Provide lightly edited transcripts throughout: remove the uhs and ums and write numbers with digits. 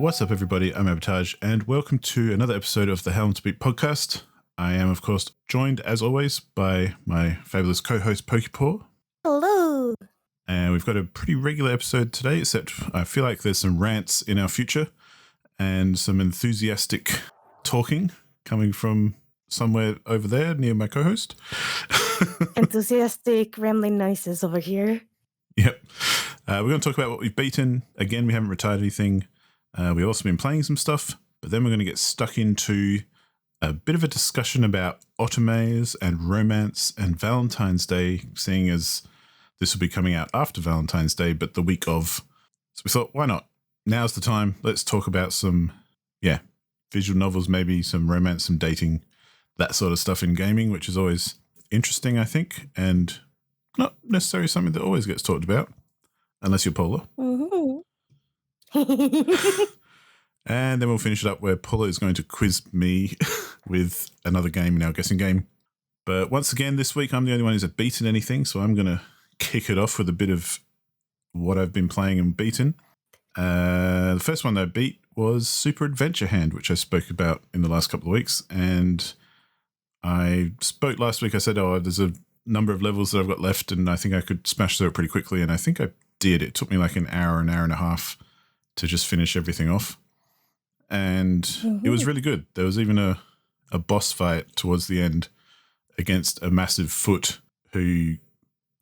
What's up, everybody? I'm Abatage, and welcome to another episode of the HLTB podcast. I am, of course, joined, as always, by my fabulous co-host, Pokepaw. Hello! And we've got a pretty regular episode today, except I feel like there's some rants in our future and some enthusiastic talking coming from somewhere over there near my co-host. Enthusiastic rambling noises over here. Yep. We're going to talk about what we've beaten. Again, we haven't retired anything. We've also been playing some stuff, but then we're going to get stuck into a bit of a discussion about Otomes and romance and Valentine's Day, seeing as this will be coming out after Valentine's Day, but the week of. So we thought, why not? Now's the time. Let's talk about some, visual novels, maybe some romance, some dating, that sort of stuff in gaming, which is always interesting, I think, and not necessarily something that always gets talked about, unless you're Paula. Mm-hmm. And then we'll finish it up where Paula is going to quiz me with another game in our guessing game. But once again, this week I'm the only one who's beaten anything, so I'm going to kick it off with a bit of what I've been playing and beaten. The first one that I beat was Super Adventure Hand, which I spoke about in the last couple of weeks. And I spoke last week, I said, there's a number of levels that I've got left, and I think I could smash through it pretty quickly. And I think I did. It took me like an hour and a half to just finish everything off. And It was really good. There was even a boss fight towards the end against a massive foot who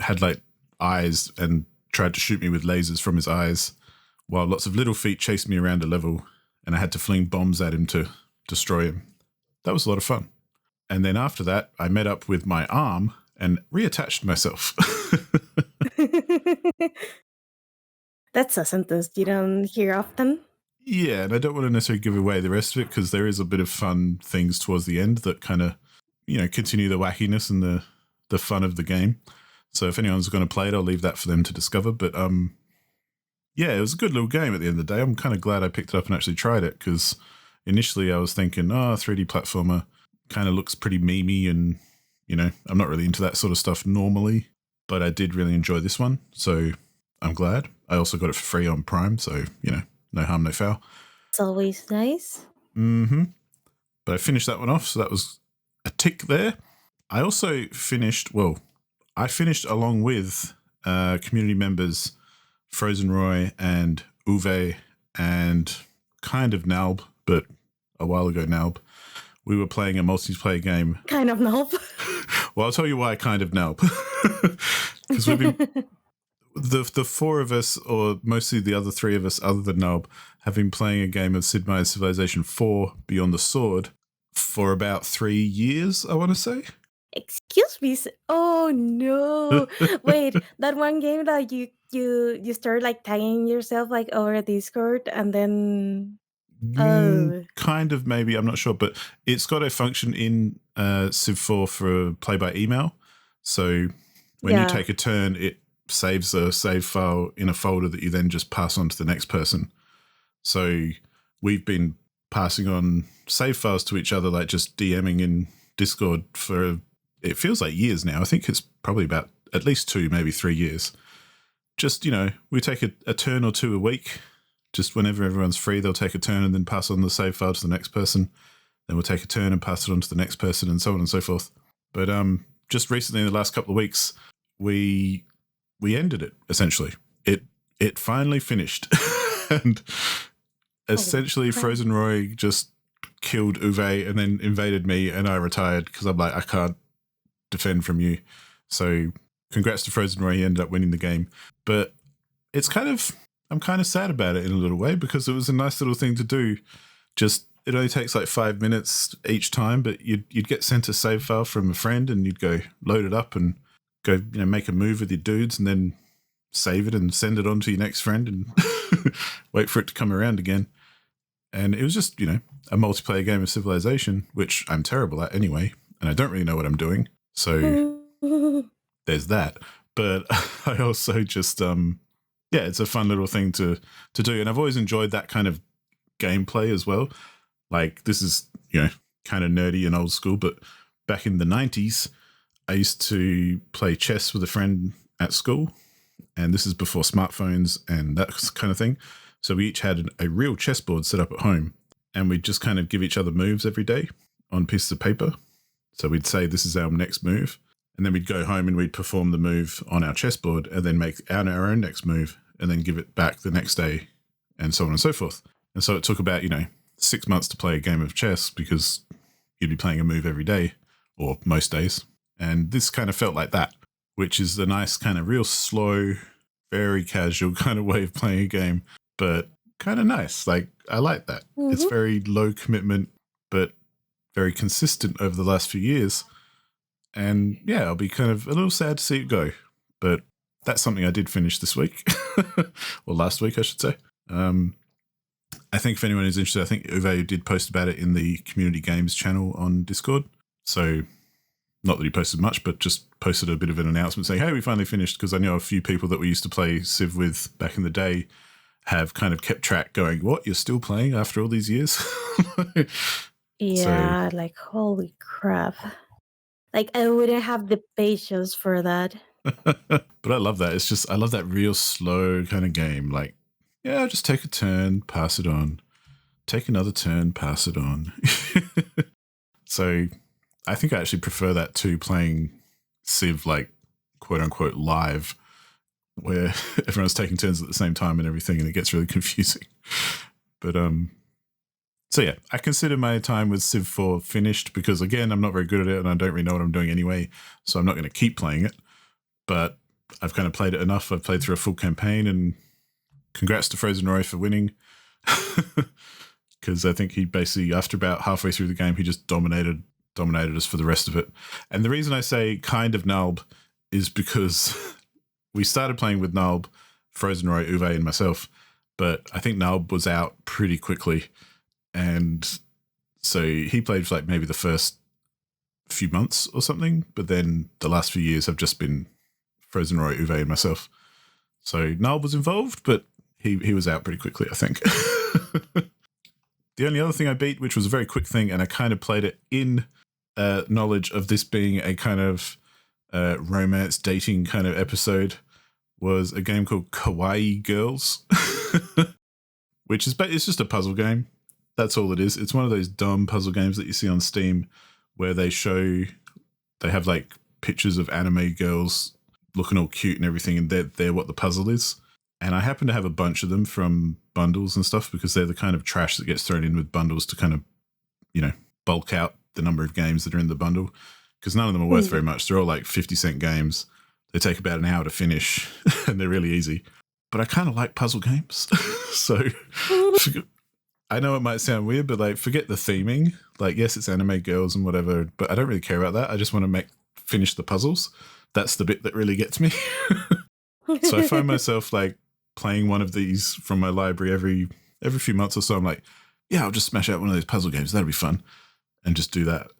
had like eyes and tried to shoot me with lasers from his eyes, while lots of little feet chased me around a level, and I had to fling bombs at him to destroy him. That was a lot of fun. And then after that, I met up with my arm and reattached myself. That's a sentence you don't hear often. Yeah, and I don't want to necessarily give away the rest of it because there is a bit of fun things towards the end that kind of, continue the wackiness and the fun of the game. So if anyone's going to play it, I'll leave that for them to discover. But it was a good little game at the end of the day. I'm kind of glad I picked it up and actually tried it because initially I was thinking, 3D platformer kind of looks pretty memey and, I'm not really into that sort of stuff normally, but I did really enjoy this one. So I'm glad. I also got it for free on Prime, so, no harm, no foul. It's always nice. Mm-hmm. But I finished that one off, so that was a tick there. I also finished along with community members Frozen Roy and Uwe and kind of Nalb, but a while ago Nalb. We were playing a multiplayer game. Kind of Nalb. Well, I'll tell you why kind of Nalb. Because we've been... The four of us, or mostly the other three of us other than Nalb, have been playing a game of Sid Meier's Civilization 4 Beyond the Sword for about 3 years, I want to say. Excuse me. Oh, no. Wait, that one game that you start like tagging yourself like over Discord and then... Kind of, maybe, I'm not sure, but it's got a function in Civ 4 for play by email. So when you take a turn, it saves a save file in a folder that you then just pass on to the next person. So we've been passing on save files to each other, like just DMing in Discord for, it feels like years now. I think it's probably about at least 2, maybe 3 years. Just, we take a turn or two a week. Just whenever everyone's free, they'll take a turn and then pass on the save file to the next person. Then we'll take a turn and pass it on to the next person and so on and so forth. But just recently, in the last couple of weeks, we ended it, essentially. It finally finished. And essentially Frozen Roy just killed Uwe and then invaded me, and I retired because I'm like, I can't defend from you. So congrats to Frozen Roy, he ended up winning the game. But I'm kind of sad about it in a little way because it was a nice little thing to do. Just, it only takes like 5 minutes each time, but you'd get sent a save file from a friend and you'd go load it up and go, make a move with your dudes and then save it and send it on to your next friend and wait for it to come around again. And it was just, a multiplayer game of Civilization, which I'm terrible at anyway, and I don't really know what I'm doing. So there's that. But I also just, it's a fun little thing to do. And I've always enjoyed that kind of gameplay as well. Like, this is, kind of nerdy and old school, but back in the 90s, I used to play chess with a friend at school, and this is before smartphones and that kind of thing. So we each had a real chessboard set up at home, and we'd just kind of give each other moves every day on pieces of paper. So we'd say, this is our next move. And then we'd go home and we'd perform the move on our chessboard and then make our own next move and then give it back the next day and so on and so forth. And so it took about, 6 months to play a game of chess because you'd be playing a move every day or most days. And this kind of felt like that, which is a nice kind of real slow, very casual kind of way of playing a game, but kind of nice. Like, I like that. Mm-hmm. It's very low commitment, but very consistent over the last few years. And yeah, I'll be kind of a little sad to see it go, but that's something I did finish this week, or last week, I should say. I think if anyone is interested, I think Uwe did post about it in the community games channel on Discord. So not that he posted much, but just posted a bit of an announcement saying, hey, we finally finished, because I know a few people that we used to play Civ with back in the day have kind of kept track going, what, you're still playing after all these years? Yeah, so, like, holy crap. Like, I wouldn't have the patience for that. But I love that. It's just, I love that real slow kind of game. Like, yeah, just take a turn, pass it on. Take another turn, pass it on. So I think I actually prefer that to playing Civ, like, quote unquote live, where everyone's taking turns at the same time and everything, and it gets really confusing. But so yeah, I consider my time with Civ 4 finished because, again, I'm not very good at it and I don't really know what I'm doing anyway, so I'm not going to keep playing it. But I've kind of played it enough. I've played through a full campaign, and congrats to Frozen Roy for winning. Because I think he basically, after about halfway through the game, he just dominated us for the rest of it. And the reason I say kind of Nalb is because we started playing with Nalb, Frozen Roy, Uwe, and myself, but I think Nalb was out pretty quickly. And so he played for like maybe the first few months or something, but then the last few years have just been Frozen Roy, Uwe, and myself. So Nalb was involved, but he was out pretty quickly, I think. The only other thing I beat, which was a very quick thing, and I kind of played it in knowledge of this being a kind of romance dating kind of episode, was a game called Kawaii Girls, which is it's just a puzzle game. That's all it is. It's one of those dumb puzzle games that you see on Steam where they have like pictures of anime girls looking all cute and everything, and they're what the puzzle is. And I happen to have a bunch of them from bundles and stuff because they're the kind of trash that gets thrown in with bundles to kind of, bulk out the number of games that are in the bundle, because none of them are worth very much. They're all like 50-cent games. They take about an hour to finish and they're really easy. But I kind of like puzzle games. So I know it might sound weird, but like, forget the theming. Like, yes, it's anime girls and whatever, but I don't really care about that. I just want to finish the puzzles. That's the bit that really gets me. So I find myself like playing one of these from my library every few months or so. I'm like, yeah, I'll just smash out one of those puzzle games. That'll be fun. And just do that.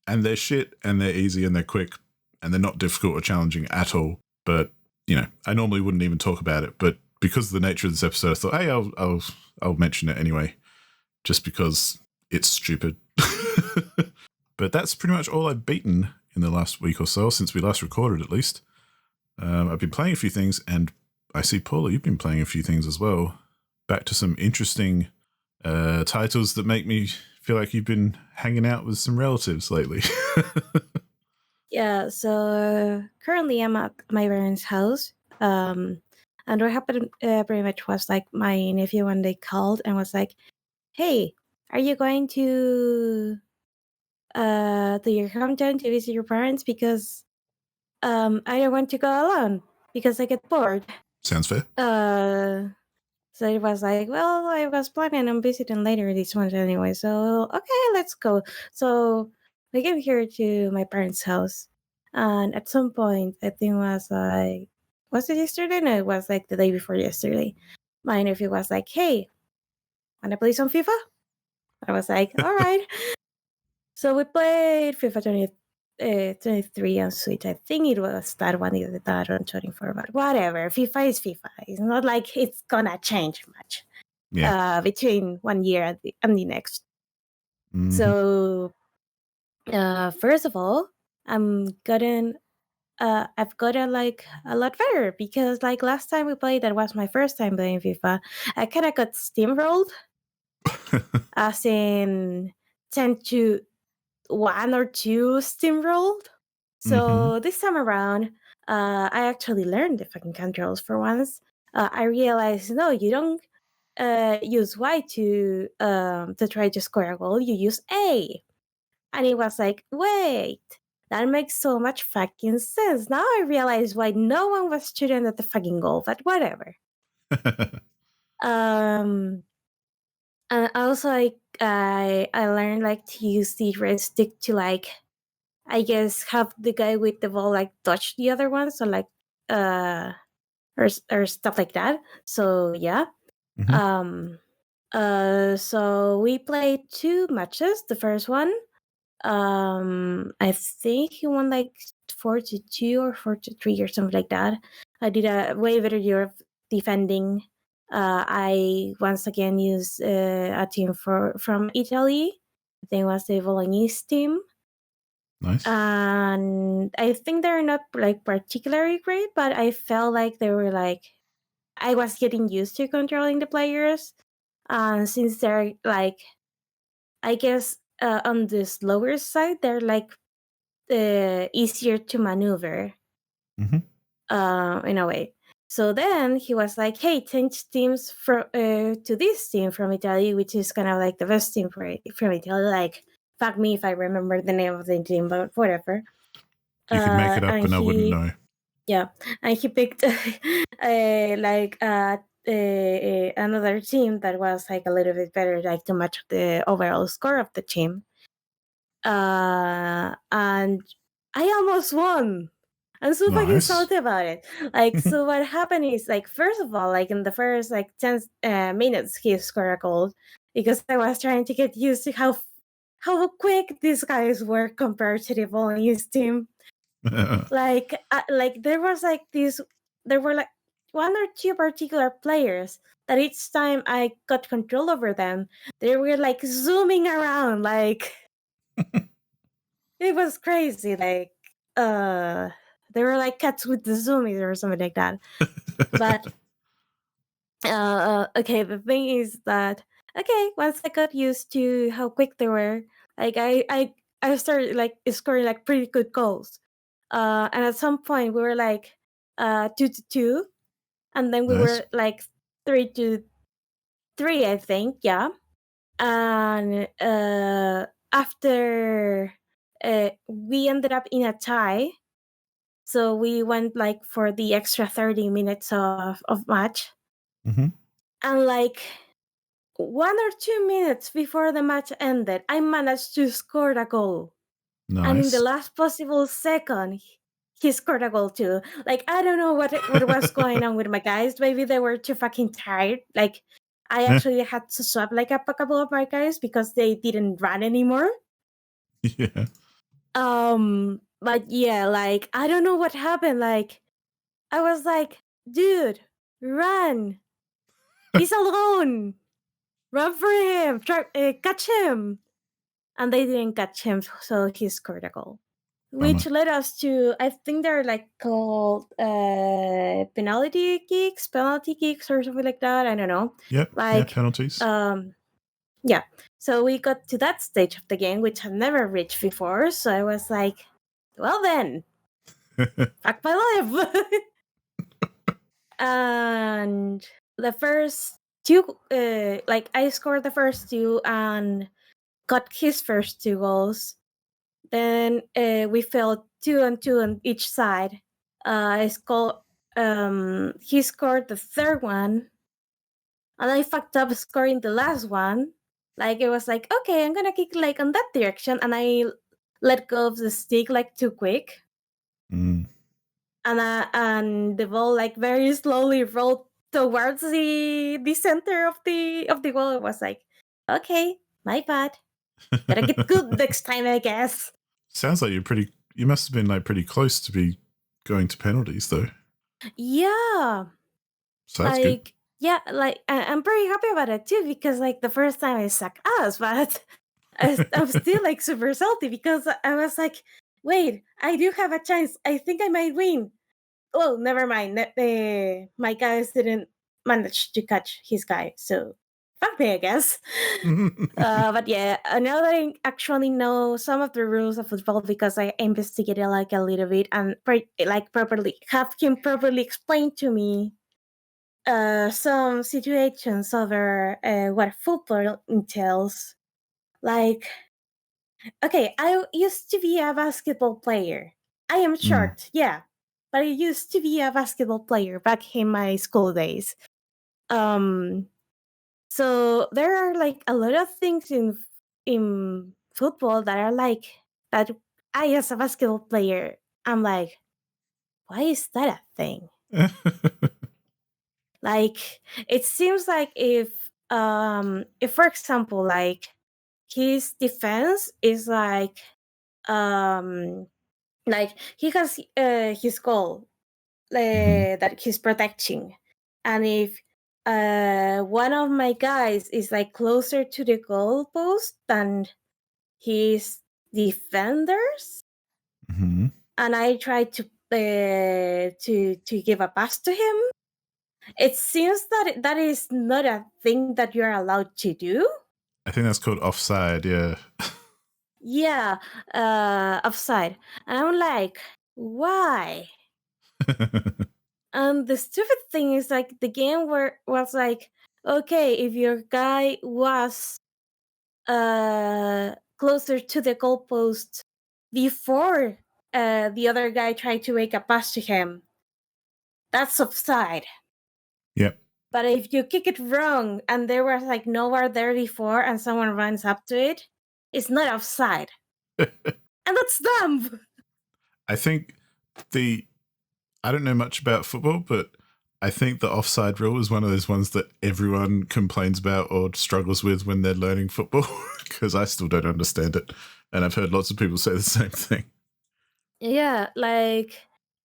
and they're shit and they're easy and they're quick and they're not difficult or challenging at all. But, I normally wouldn't even talk about it, but because of the nature of this episode, I thought, hey, I'll mention it anyway, just because it's stupid. But that's pretty much all I've beaten in the last week or so, since we last recorded at least. I've been playing a few things, and I see, Paula, you've been playing a few things as well. Back to some interesting titles that make me feel like you've been hanging out with some relatives lately. Yeah, so currently I'm at my parents' house. And what happened pretty much was like my nephew one day called and was like, hey, are you going to your hometown to visit your parents? Because I don't want to go alone because I get bored. Sounds fair. So it was like, well, I was planning on visiting later this month anyway. So, okay, let's go. So we came here to my parents' house. And at some point, I think it was like, was it yesterday? No, it was like the day before yesterday. My nephew was like, hey, wanna play some FIFA? I was like, all right. So we played FIFA 23 on Switch. I think it was that one that on 24, but whatever. FIFA is FIFA. It's not like it's gonna change much between 1 year and the next. Mm-hmm. So, first of all, I'm getting I've gotten like a lot better because like last time we played, that was my first time playing FIFA. I kind of got steamrolled, as in 10-1 or 2 steamrolled. So this time around, I actually learned the fucking controls for once. I realized no, you don't use Y to try to score a goal. You use A, and it was like, wait, that makes so much fucking sense. Now I realize why no one was shooting at the fucking goal. But whatever. And also I learned like to use the red stick to like, I guess, have the guy with the ball like touch the other one, so like or stuff like that. So yeah. So we played 2 matches. The first one, I think he won like 4-2 or 4-3 or something like that. I did a way better year of defending. I once again used a team from Italy. I think it was the Bolognese team. Nice. And I think they're not like particularly great, but I felt like they were like, I was getting used to controlling the players. Since they're like, I guess on the slower side, they're like easier to maneuver in a way. So then he was like, hey, change teams to this team from Italy, which is kind of like the best team from Italy. Like, fuck me if I remember the name of the team, but whatever. You could make it up and I wouldn't know. Yeah, and he picked another team that was like a little bit better, like to match the overall score of the team. And I almost won. I'm so fucking salty about it. Like, so what happened is, like, first of all, like in the first like 10 minutes, he scored a goal because I was trying to get used to how quick these guys were compared to the Bolognese team. Like there was like there were like 1 or 2 particular players that each time I got control over them, they were like zooming around, like it was crazy. Like they were like cats with the zoomies or something like that. But okay, the thing is that once I got used to how quick they were, like I started like scoring like pretty good goals. And at some point we were like 2-2, and then we were like 3-3, I think, yeah. And after we ended up in a tie, so we went like for the extra 30 minutes of match. And like 1 or 2 minutes before the match ended, I managed to score a goal. Nice. And in the last possible second, he scored a goal too. Like, I don't know what was going on with my guys. Maybe they were too fucking tired. Like, I actually had to swap like a couple of my guys because they didn't run anymore. Yeah. But yeah, like, I don't know what happened. Like, I was like, dude, run. He's alone. Run for him. Try, catch him. And they didn't catch him, so he scored a goal. Which led us to, I think they're like called penalty kicks, or something like that. I don't know. Yep. Like penalties. Yeah. So we got to that stage of the game, which I've never reached before. So I was like, well then, fuck my life. And the first 2, like I scored the first 2 and got his first 2 goals. Then we fell 2-2 on each side. He scored the third one, and I fucked up scoring the last one. Like it was like, okay, I'm gonna kick like on that direction, and I let go of the stick like too quick. And the ball like very slowly rolled towards the center of the goal. It was like, okay, my bad. Gotta get good next time, I guess. Sounds like you must have been like pretty close to be going to penalties though. Yeah. So that's good. Yeah, like I'm pretty happy about it too, because like the first time I sucked ass, but I'm still like super salty because I was like, wait, I do have a chance. I think I might win. Oh, never mind. My guys didn't manage to catch his guy, so fuck me, I guess. But yeah, now that I actually know some of the rules of football because I investigated like a little bit and properly have him properly explain to me some situations over what football entails. Like, okay, I used to be a basketball player. I am short, yeah, but I used to be a basketball player back in my school days. So there are like a lot of things in football that are like that. I, as a basketball player, I'm like, why is that a thing? Like, it seems like if for example, like his defense is like he has his goal that he's protecting, and if one of my guys is like closer to the goalpost than his defenders, and I try to give a pass to him, it seems that that is not a thing that you're allowed to do. I think that's called offside, yeah. Yeah, offside. And I'm like, why? And the stupid thing is like the game was like, okay, if your guy was closer to the goalpost before the other guy tried to make a pass to him, that's offside. Yep. But if you kick it wrong and there was like nowhere there before and someone runs up to it, it's not offside. And that's dumb. I think I don't know much about football, but I think the offside rule is one of those ones that everyone complains about or struggles with when they're learning football, because I still don't understand it. And I've heard lots of people say the same thing. Yeah, like,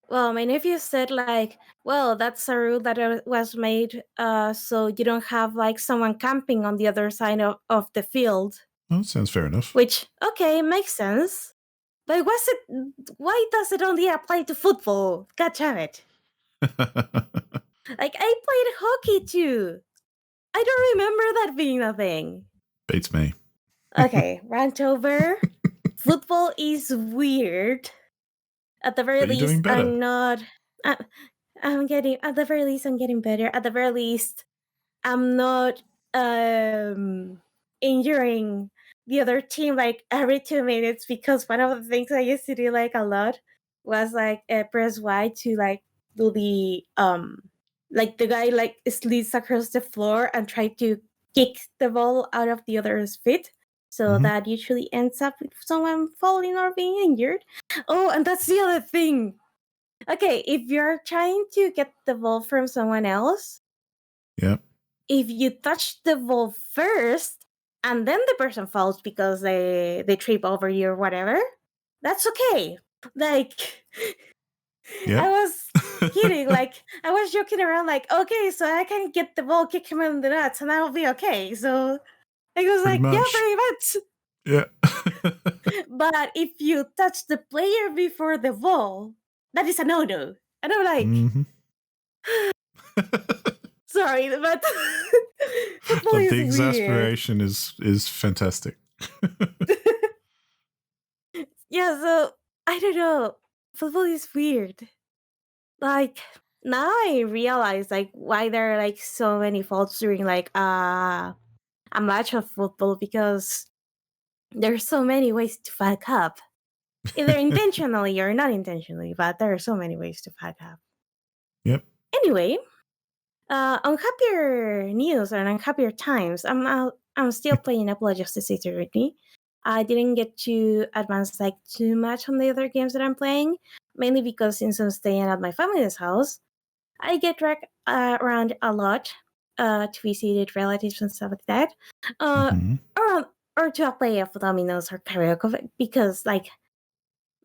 well, my nephew said like, well, that's a rule that was made so you don't have like someone camping on the other side of the field. Well, sounds fair enough. Which, okay, makes sense. But why does it only apply to football? God damn it. Like, I played hockey too. I don't remember that being a thing. Beats me. Okay, rant over. Football is weird. At the very But you're least, doing better. I'm not. I'm getting. At the very least, I'm getting better. At the very least, I'm not injuring the other team like every 2 minutes, because one of the things I used to do like a lot was like press Y to like do the like the guy like slits across the floor and try to kick the ball out of the other's feet. So that usually ends up with someone falling or being injured. Oh, and that's the other thing. Okay, if you're trying to get the ball from someone else, yep. If you touch the ball first and then the person falls because they trip over you or whatever, that's okay. Like, Yep. I was kidding. Like, I was joking around, like, okay, so I can get the ball, kick him in the nuts, and I'll be okay. So I was Pretty like, much. yeah, very much. Yeah. But if you touch the player before the ball, that is a no-no. And I'm like, sorry, but football But is the weird. exasperation is fantastic. Yeah, so I don't know. Football is weird. Like, now I realize like why there are like so many faults during like a match of football, because there's so many ways to fuck up. Either intentionally or not intentionally, but there are so many ways to fuck up. Yep. Anyway, on happier news and on happier times, I'm still playing Apple Justice Eternity. I didn't get to advance like too much on the other games that I'm playing, mainly because since I'm staying at my family's house, I get dragged around a lot to visit relatives and stuff like that, or to play of dominoes or karaoke, because like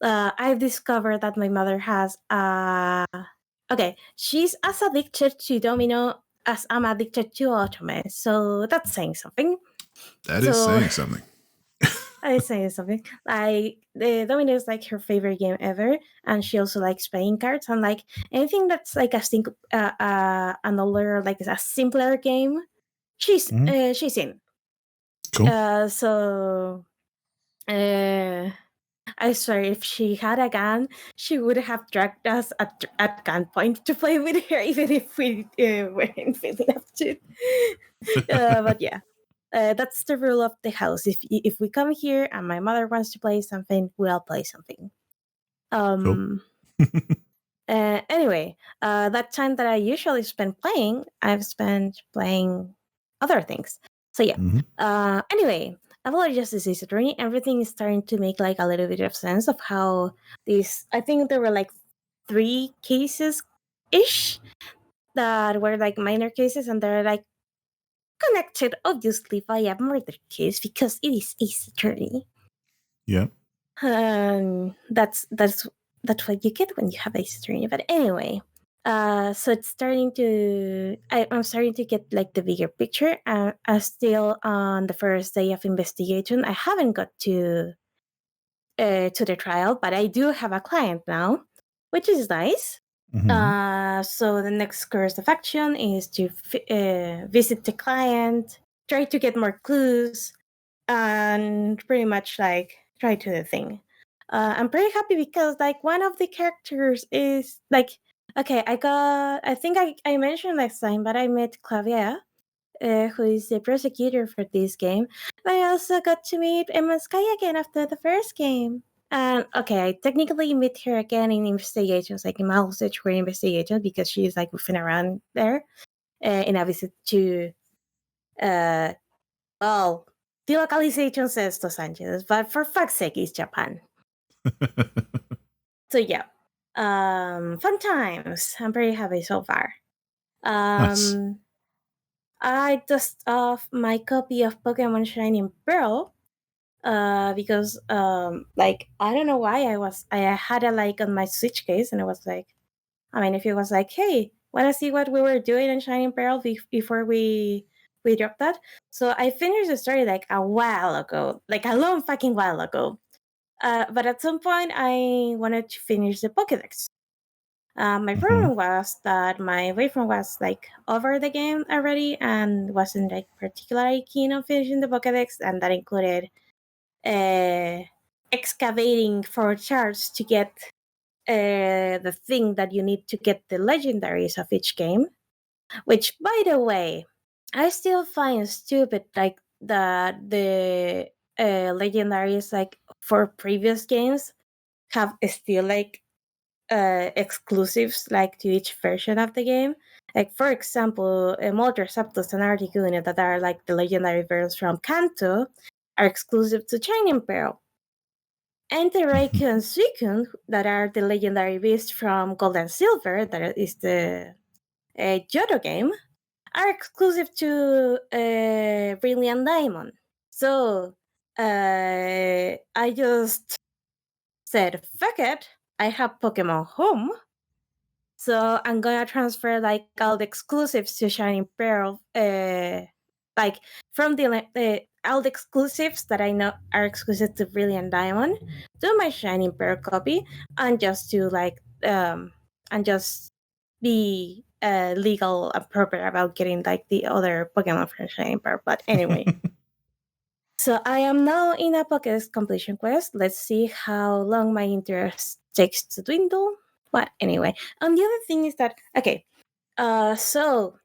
I've discovered that my mother has okay, she's as addicted to domino as I'm addicted to Otome, so that's saying something. That is saying something. I say something like the Domino is like her favorite game ever, and she also likes playing cards. And like anything that's like an older, like a simpler game, she's in. Cool. So I swear, if she had a gun, she would have dragged us at gunpoint to play with her, even if we weren't feeling up to. But yeah, that's the rule of the house. If we come here and my mother wants to play something, we'll play something. Cool. Anyway, that time that I usually spend playing, I've spent playing other things. So yeah. Anyway, apologies to this attorney. Everything is starting to make like a little bit of sense of how these. I think there were like 3 cases ish that were like minor cases, and they're like connected obviously via murder case because it is Ace Attorney. Yeah. That's what you get when you have Ace Attorney. But anyway, so it's starting to. I'm starting to get like the bigger picture. I'm still on the first day of investigation. I haven't got to the trial, but I do have a client now, which is nice. So the next course of action is to visit the client, try to get more clues, and pretty much like try to the thing. I'm pretty happy because like one of the characters is like okay. I think I mentioned last time, but I met Claudia, who is the prosecutor for this game. I also got to meet Emma Sky again after the first game. And okay, I technically meet her again in investigations, like in my whole search for investigations, because she's like moving around there in a visit to, well, the localization says Los Angeles, but for fuck's sake, it's Japan. So yeah, fun times. I'm pretty happy so far. Nice. I dust off my copy of Pokemon Shining Pearl because like I don't know why I had it like on my Switch case, and it was like, I mean, if it was like, hey, wanna see what we were doing in Shining Pearl before we dropped that? So I finished the story like a while ago, like a long fucking while ago. But at some point, I wanted to finish the Pokédex. My problem was that my boyfriend was like over the game already and wasn't like particularly keen on finishing the Pokédex, and that included excavating for charts to get the thing that you need to get the legendaries of each game. Which, by the way, I still find stupid, like the legendaries like for previous games have still like exclusives like to each version of the game. Like for example, Moltres, Zapdos, and Articuno that are like the legendary versions from Kanto are exclusive to Shining Pearl. And the Raikou and Suicune that are the legendary beasts from Gold and Silver, that is the Johto game, are exclusive to Brilliant Diamond. So I just said, fuck it, I have Pokemon Home. So I'm gonna transfer like all the exclusives to Shining Pearl, like from the all the exclusives that I know are exclusive to Brilliant Diamond to my Shining Pearl copy, and just to like and just be legal and proper about getting like the other Pokemon from Shining Pearl. But anyway. So I am now in a Pokédex completion quest. Let's see how long my interest takes to dwindle. But anyway, the other thing is that okay, so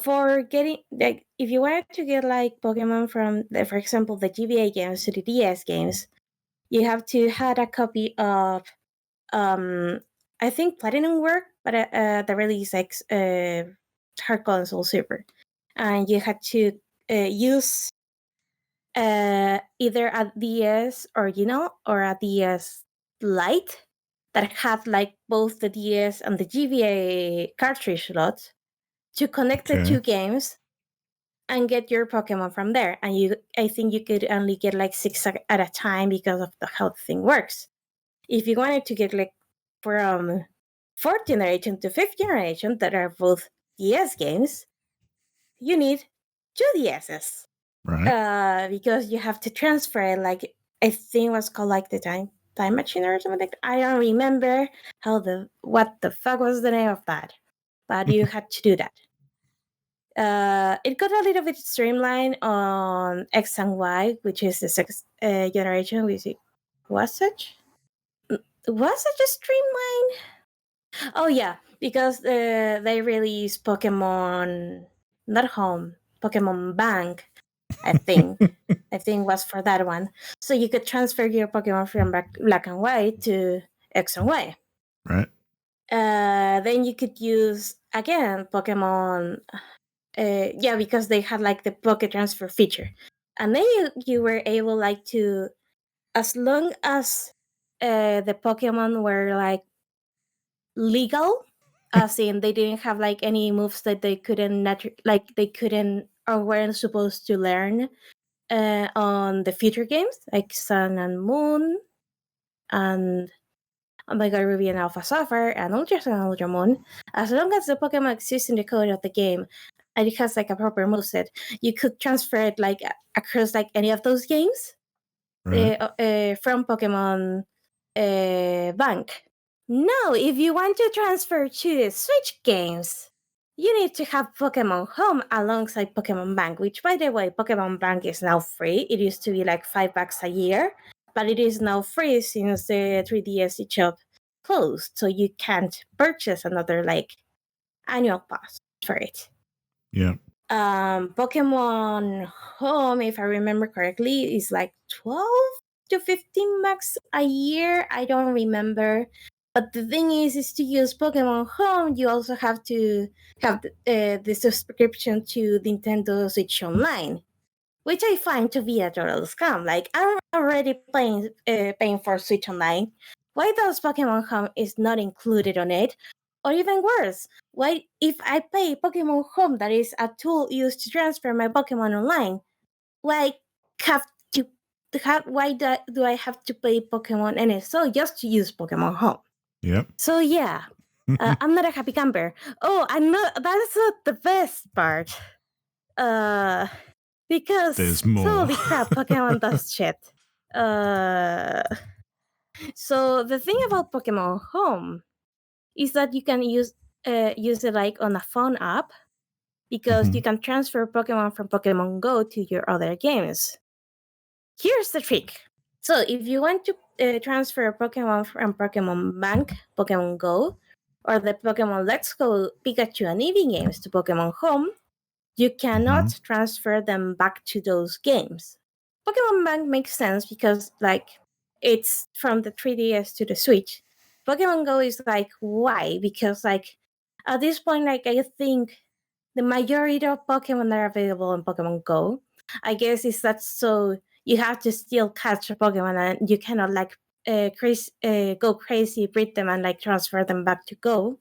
for getting like if you wanted to get like Pokemon from for example the GBA games to the DS games, you have to have a copy of I think Platinum work, but the release like Hard Console Super, and you had to use either a DS original or a DS Lite that had like both the DS and the GBA cartridge slots to connect the two games and get your Pokemon from there. And I think you could only get like 6 at a time because of how the thing works. If you wanted to get like from 4th generation to 5th generation that are both DS games, you need 2 DSs. Right. Because you have to transfer it. Like I think it was called like the time machine or something like that. I don't remember what the fuck was the name of that, but you had to do that. It got a little bit streamlined on X and Y, which is the sixth generation. Was such a streamline? Oh yeah, because they released Pokemon not Home, Pokemon Bank. I think was for that one. So you could transfer your Pokemon from black and white to X and Y. Right. Then you could use again Pokemon. Because they had like the Pocket Transfer feature, and then you were able like to, as long as the Pokemon were like legal, as in they didn't have like any moves that they couldn't they couldn't or weren't supposed to learn on the future games like Sun and Moon and Omega Ruby and Alpha Sapphire and Ultra Sun and Ultra Moon, as long as the Pokemon exists in the code of the game and it has like a proper moveset, you could transfer it like across like any of those games from Pokemon Bank. Now, if you want to transfer to the Switch games, you need to have Pokemon Home alongside Pokemon Bank, which, by the way, Pokemon Bank is now free. It used to be like $5 a year, but it is now free since the 3DS shop closed, so you can't purchase another like annual pass for it. Yeah. Pokemon Home, if I remember correctly, is like 12 to 15 bucks a year. I don't remember. But the thing is to use Pokemon Home, you also have to have the subscription to Nintendo Switch Online, which I find to be a total scam. Like, I'm already paying for Switch Online. Why does Pokemon Home is not included on it? Or even worse, why if I pay Pokemon Home, that is a tool used to transfer my Pokemon online, why do I have to pay Pokemon NSO just to use Pokemon Home? Yep. So yeah, I'm not a happy camper. Oh, I'm not. That's not the best part. Because there's more. Holy crap, Pokemon does shit. So the thing about Pokemon Home is that you can use it like on a phone app because you can transfer Pokemon from Pokemon Go to your other games. Here's the trick. So if you want to transfer Pokemon from Pokemon Bank, Pokemon Go, or the Pokemon Let's Go Pikachu and Eevee games to Pokemon Home, you cannot transfer them back to those games. Pokemon Bank makes sense because like it's from the 3DS to the Switch. Pokemon Go is like, why? Because like at this point, like I think the majority of Pokemon that are available in Pokemon Go, I guess is that so you have to still catch a Pokemon and you cannot like go crazy, breed them and like transfer them back to Go.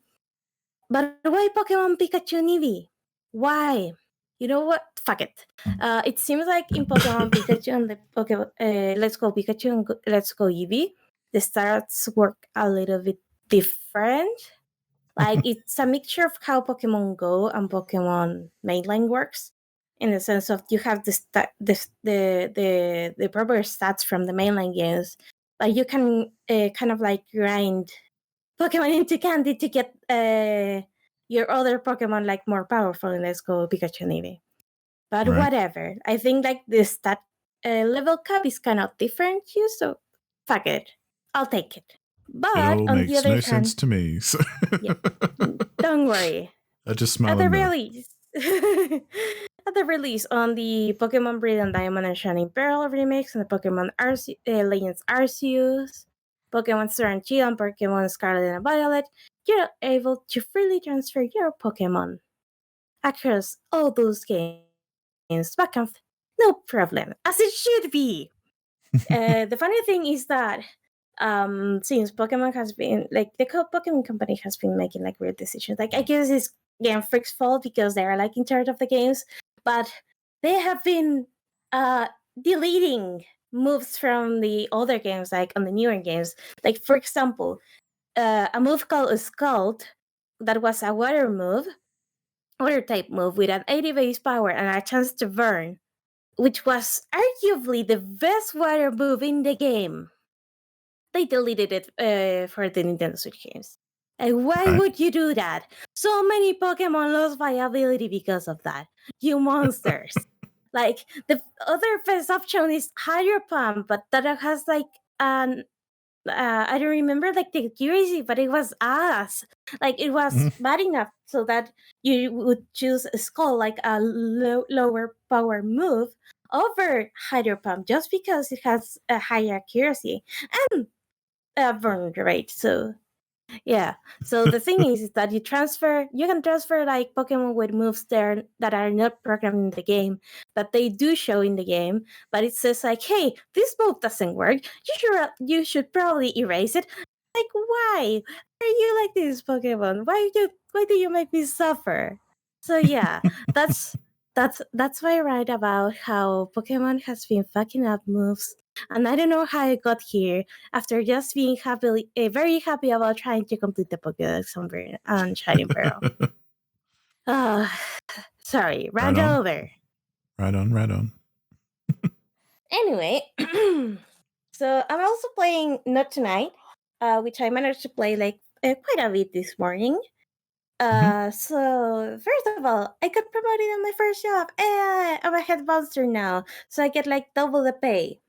But why Pokemon Pikachu and Eevee? Why? You know what? Fuck it. It seems like in Pokemon Pikachu and the Pokemon Let's Go Pikachu and Let's Go Eevee, the stats work a little bit different. Like it's a mixture of how Pokemon Go and Pokemon Mainline works, in the sense of you have the proper stats from the mainline games, but you can kind of like grind Pokemon into candy to get your other Pokemon like more powerful in Let's Go Pikachu and Eevee. But whatever. I think like the stat level cap is kind of different too, so fuck it. I'll take it. But it all on makes the other no hand, sense to me. So. yeah, don't worry. I just smile At the and nod. release, at the release on the Pokemon Brilliant Diamond and Shining Pearl remix and the Pokemon Legends Arceus, Pokemon Sword and Shield, and Pokemon Scarlet and Violet, you're able to freely transfer your Pokemon across all those games back and no problem, as it should be. The funny thing is that since Pokemon has been like the Pokemon company has been making like weird decisions. Like I guess it's Game Freak's fault because they are like in charge of the games, but they have been deleting moves from the older games, like on the newer games. Like for example, a move called Scald that was a water type move with an 80 base power and a chance to burn. which was arguably the best water move in the game. They deleted it for the Nintendo Switch games. And why would you do that? So many Pokemon lost viability because of that. You monsters. Like, the other best option is Hydro Pump, but that has like an I don't remember like the accuracy, but it was ass. Like, it was bad enough so that you would choose a Skull, like a lower power move, over Hydro Pump just because it has a higher accuracy and burn rate. So yeah. So the thing is that you can transfer like Pokemon with moves there that are not programmed in the game, but they do show in the game. But it says like, hey, this move doesn't work. You should probably erase it. Like, why? Why are you like this, Pokemon? Why do you make me suffer? So yeah, that's why I write about how Pokemon has been fucking up moves. And I don't know how I got here after just being very happy about trying to complete the Pokédex on Shining Pearl. Sorry, rant over. Right on. Anyway, so I'm also playing Not Tonight, which I managed to play like quite a bit this morning. So first of all, I got promoted on my first job. I'm a head monster now, so I get like double the pay.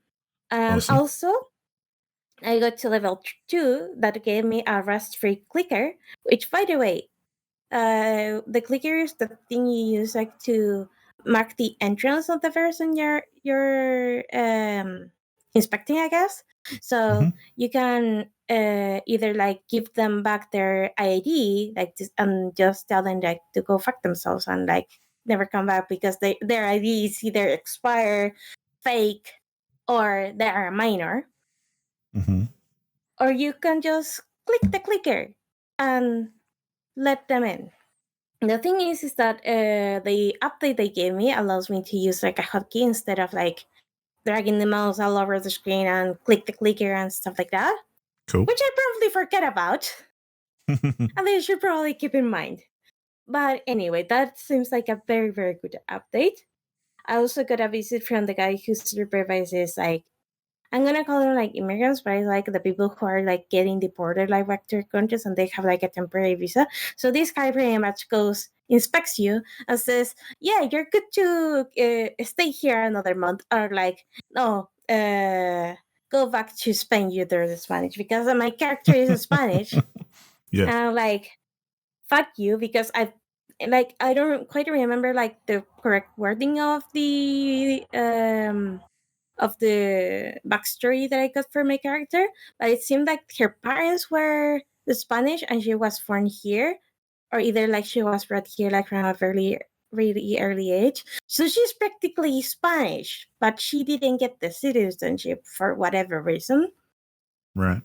And Awesome. also, I got to level 2 that gave me a rust-free clicker, which, by the way, the clicker is the thing you use like to mark the entrance of the person you're inspecting, I guess. So you can either like give them back their ID, like and just tell them like to go fuck themselves and like never come back because their ID is either expired, fake, or they are a minor. Or you can just click the clicker and let them in. The thing is that the update they gave me allows me to use like a hotkey instead of like dragging the mouse all over the screen and click the clicker and stuff like that. Cool. Which I probably forget about. And they should probably keep in mind. But anyway, that seems like a very, very good update. I also got a visit from the guy who supervises like, I'm gonna call them like immigrants, but it's like the people who are like getting deported like back to their countries and they have like a temporary visa. So this guy pretty much inspects you and says, yeah, you're good to stay here another month, or like, no, go back to Spain, you dirty Spanish, because my character is Spanish. Yeah. And I'm like, fuck you, because I don't quite remember like the correct wording of the backstory that I got for my character, but it seemed like her parents were the Spanish and she was born here, or either like she was brought here like from a really early age. So she's practically Spanish, but she didn't get the citizenship for whatever reason. Right.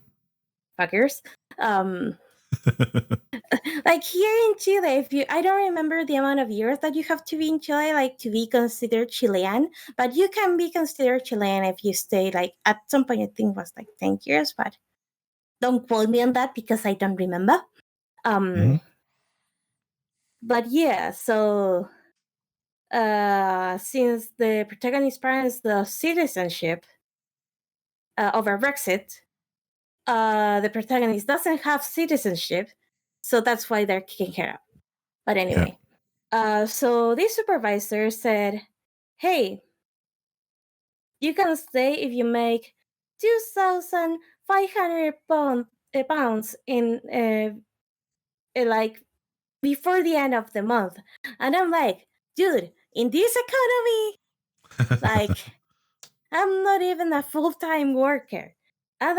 Fuckers. Like here in Chile, I don't remember the amount of years that you have to be in Chile, like to be considered Chilean, but you can be considered Chilean if you stay like at some point, I think it was like 10 years, but don't quote me on that because I don't remember. But yeah, so since the protagonist's parents the citizenship over Brexit, the protagonist doesn't have citizenship, so that's why they're kicking her out. But anyway, so this supervisor said, hey, you can stay if you make 2,500 pounds in like before the end of the month. And I'm like, dude, in this economy, like, I'm not even a full-time worker. And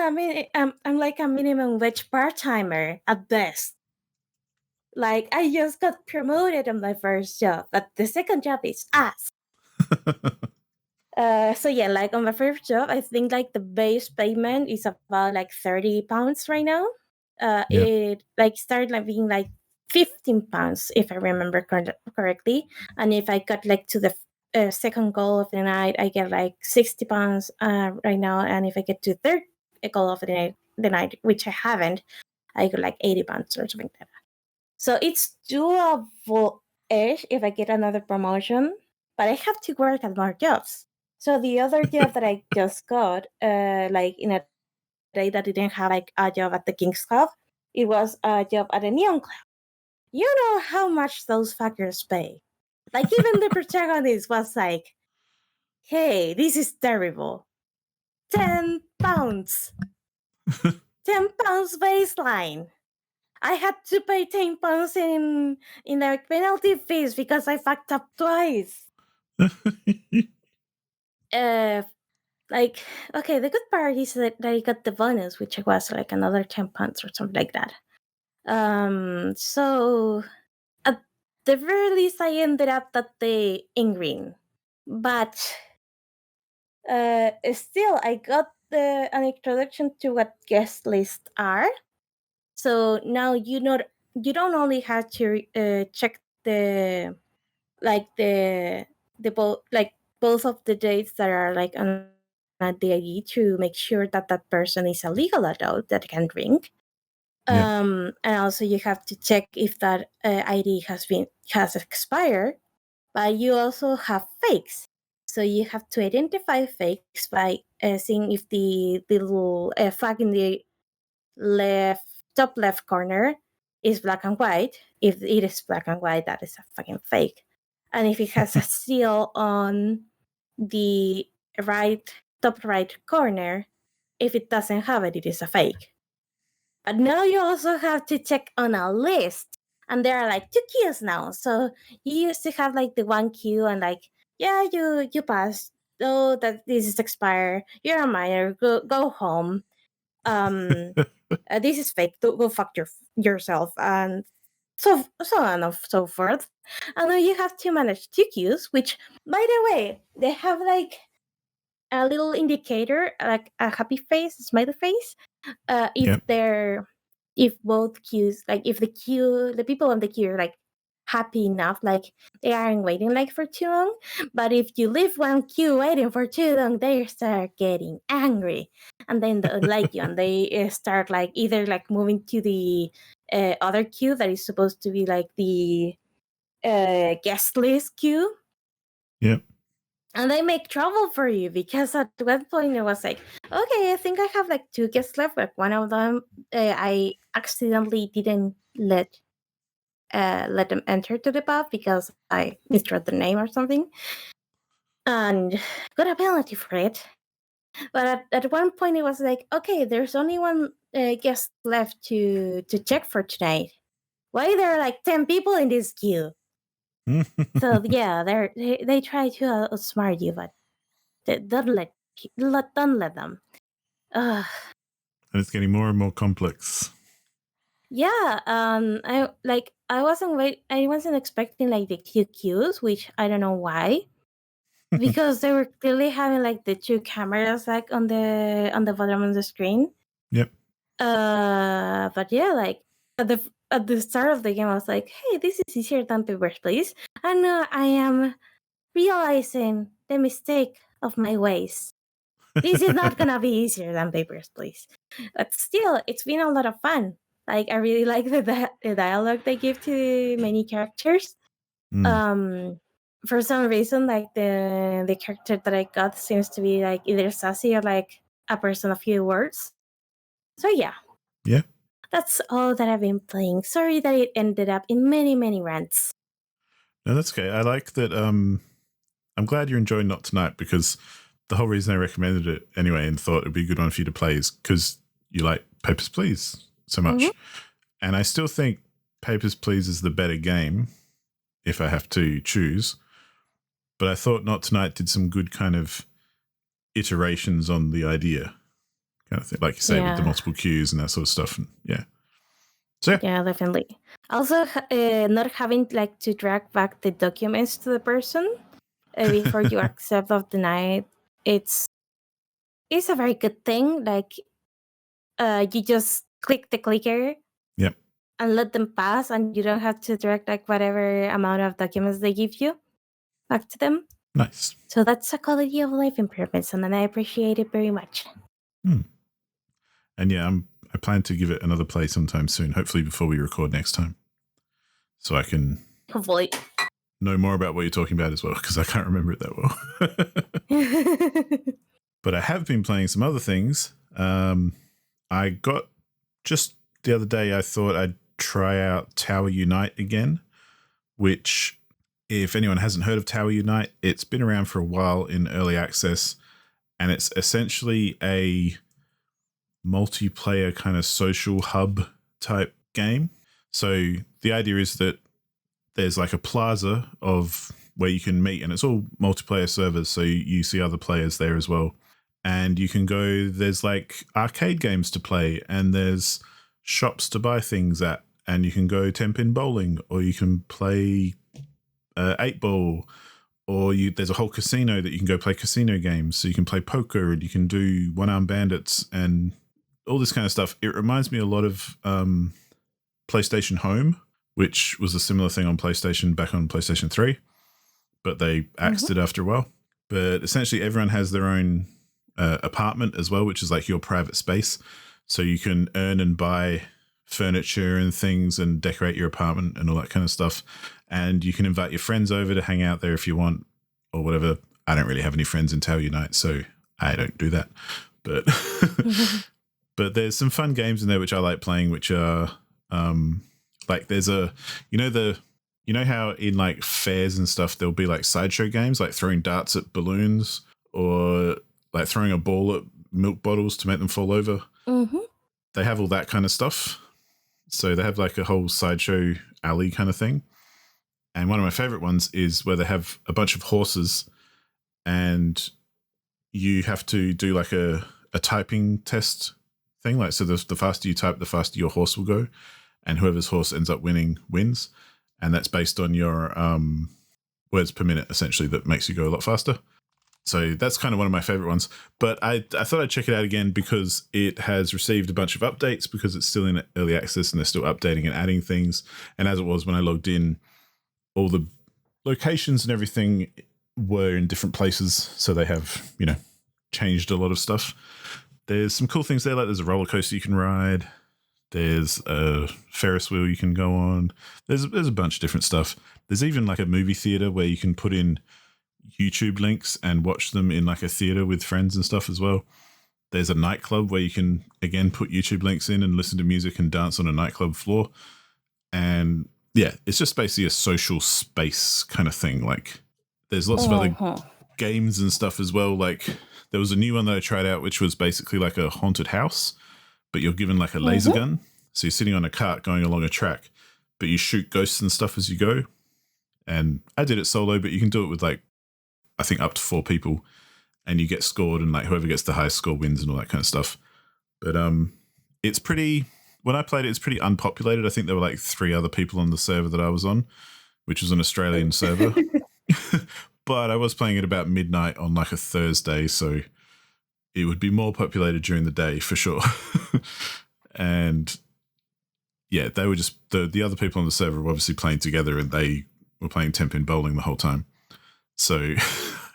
I'm like a minimum wage part-timer at best. Like, I just got promoted on my first job, but the second job is ass. So yeah, like on my first job, I think like the base payment is about like 30 pounds right now. It like started like being like 15 pounds if I remember correctly. And if I got like to the second goal of the night, I get like 60 pounds right now. And if I get to third goal of the night, which I haven't, I got like 80 pounds or something like that. So it's doable-ish if I get another promotion, but I have to work at more jobs. So the other job that I just got, like in a day that didn't have like a job at the King's Club, it was a job at a neon club. You know how much those fuckers pay. Like even the protagonist was like, "Hey, this is terrible. £10. £10 baseline. I had to pay £10 in like penalty fees because I fucked up twice." Like, okay, the good part is that I got the bonus, which was like another £10 or something like that. So at the very least, I ended up that day in green, but still, I got an introduction to what guest lists are. So now you don't only have to check the both of the dates that are like on the ID to make sure that that person is a legal adult that can drink. And also you have to check if that ID has expired, but you also have fakes. So you have to identify fakes by seeing if the little flag in the top left corner is black and white. If it is black and white, that is a fucking fake. And if it has a seal on the top right corner, if it doesn't have it, it is a fake. But now you also have to check on a list. And there are like 2 queues now. So you used to have like the 1 queue and like, yeah, you passed. Oh, that this is expired. You're a minor. Go home. This is fake. Go fuck yourself, and so on and so forth. And then you have to manage 2 queues, which, by the way, they have like a little indicator, like a happy face, a smiley face. If both queues, like if the people on the queue are like happy enough, like they aren't waiting like for too long. But if you leave one queue waiting for too long, they start getting angry, and then they don't like you, and they start like either like moving to the other queue that is supposed to be like the guest list queue. Yep. And they make trouble for you because at one point it was like, okay, I think I have like 2 guests left, but one of them I accidentally didn't let them enter to the pub because I misread the name or something, and got a penalty for it. But at one point it was like, okay, there's only one guest left to check for tonight. Why there are like 10 people in this queue? So yeah, they try to outsmart you, but don't let them. And it's getting more and more complex. Yeah, I wasn't expecting like the queues, which I don't know why, because they were clearly having like the 2 cameras like on the bottom of the screen. Yep. But yeah, like at the start of the game, I was like, hey, this is easier than Papers, Please. And I am realizing the mistake of my ways. This is not gonna be easier than Papers, Please. But still, it's been a lot of fun. Like, I really like the dialogue they give to many characters. For some reason, like the character that I got seems to be like either sassy or like a person of few words. So yeah. That's all that I've been playing. Sorry that it ended up in many, many rants. No, that's okay. I like that. I'm glad you're enjoying Not Tonight, because the whole reason I recommended it anyway and thought it'd be a good one for you to play is because you like Papers, Please so much. And I still think Papers, Please is the better game if I have to choose. But I thought Not Tonight did some good kind of iterations on the idea kind of thing, like you say, with the multiple queues and that sort of stuff. And So yeah, definitely. Also, not having like to drag back the documents to the person before you accept or deny it, it's a very good thing. Like, you just click the clicker, and let them pass, and you don't have to direct like whatever amount of documents they give you back to them. Nice. So that's a quality of life improvement, and I appreciate it very much. And yeah, I plan to give it another play sometime soon, hopefully before we record next time, so I can hopefully know more about what you're talking about as well, because I can't remember it that well. But I have been playing some other things. I got just the other day, I thought I'd try out Tower Unite again, which, if anyone hasn't heard of Tower Unite, it's been around for a while in early access, and it's essentially a multiplayer kind of social hub type game. So the idea is that there's like a plaza of where you can meet, and it's all multiplayer servers, so you see other players there as well. And you can go, there's like arcade games to play, and there's shops to buy things at, and you can go 10-pin bowling, or you can play 8-ball, or there's a whole casino that you can go play casino games. So you can play poker, and you can do one-arm bandits and all this kind of stuff. It reminds me a lot of PlayStation Home, which was a similar thing on PlayStation back on PlayStation 3, but they axed it after a while. But essentially everyone has their own apartment as well, which is like your private space. So you can earn and buy furniture and things and decorate your apartment and all that kind of stuff. And you can invite your friends over to hang out there if you want or whatever. I don't really have any friends in Tower Unite, so I don't do that. But but there's some fun games in there which I like playing, which are like there's you know how in like fairs and stuff there'll be like sideshow games like throwing darts at balloons or like throwing a ball at milk bottles to make them fall over. They have all that kind of stuff. So they have like a whole sideshow alley kind of thing. And one of my favorite ones is where they have a bunch of horses and you have to do like a typing test thing. Like, so the faster you type, the faster your horse will go. And whoever's horse ends up winning wins. And that's based on your words per minute, essentially, that makes you go a lot faster. So that's kind of one of my favorite ones. But I thought I'd check it out again because it has received a bunch of updates because it's still in early access and they're still updating and adding things. And as it was when I logged in, all the locations and everything were in different places. So they have, changed a lot of stuff. There's some cool things there. Like there's a roller coaster you can ride. There's a Ferris wheel you can go on. There's a bunch of different stuff. There's even like a movie theater where you can put in YouTube links and watch them in like a theater with friends and stuff as well. There's a nightclub where you can, again, put YouTube links in and listen to music and dance on a nightclub floor. And yeah, it's just basically a social space kind of thing. Like there's lots of other games and stuff as well. Like there was a new one that I tried out, which was basically like a haunted house, but you're given like a laser gun. So you're sitting on a cart going along a track, but you shoot ghosts and stuff as you go. And I did it solo, but you can do it with like, I think up to 4 people, and you get scored, and like whoever gets the highest score wins and all that kind of stuff. But it's pretty, when I played it, it's pretty unpopulated. I think there were like 3 other people on the server that I was on, which was an Australian server. But I was playing it about midnight on like a Thursday, so it would be more populated during the day for sure. And yeah, they were just, the other people on the server were obviously playing together, and they were playing 10-pin bowling the whole time. So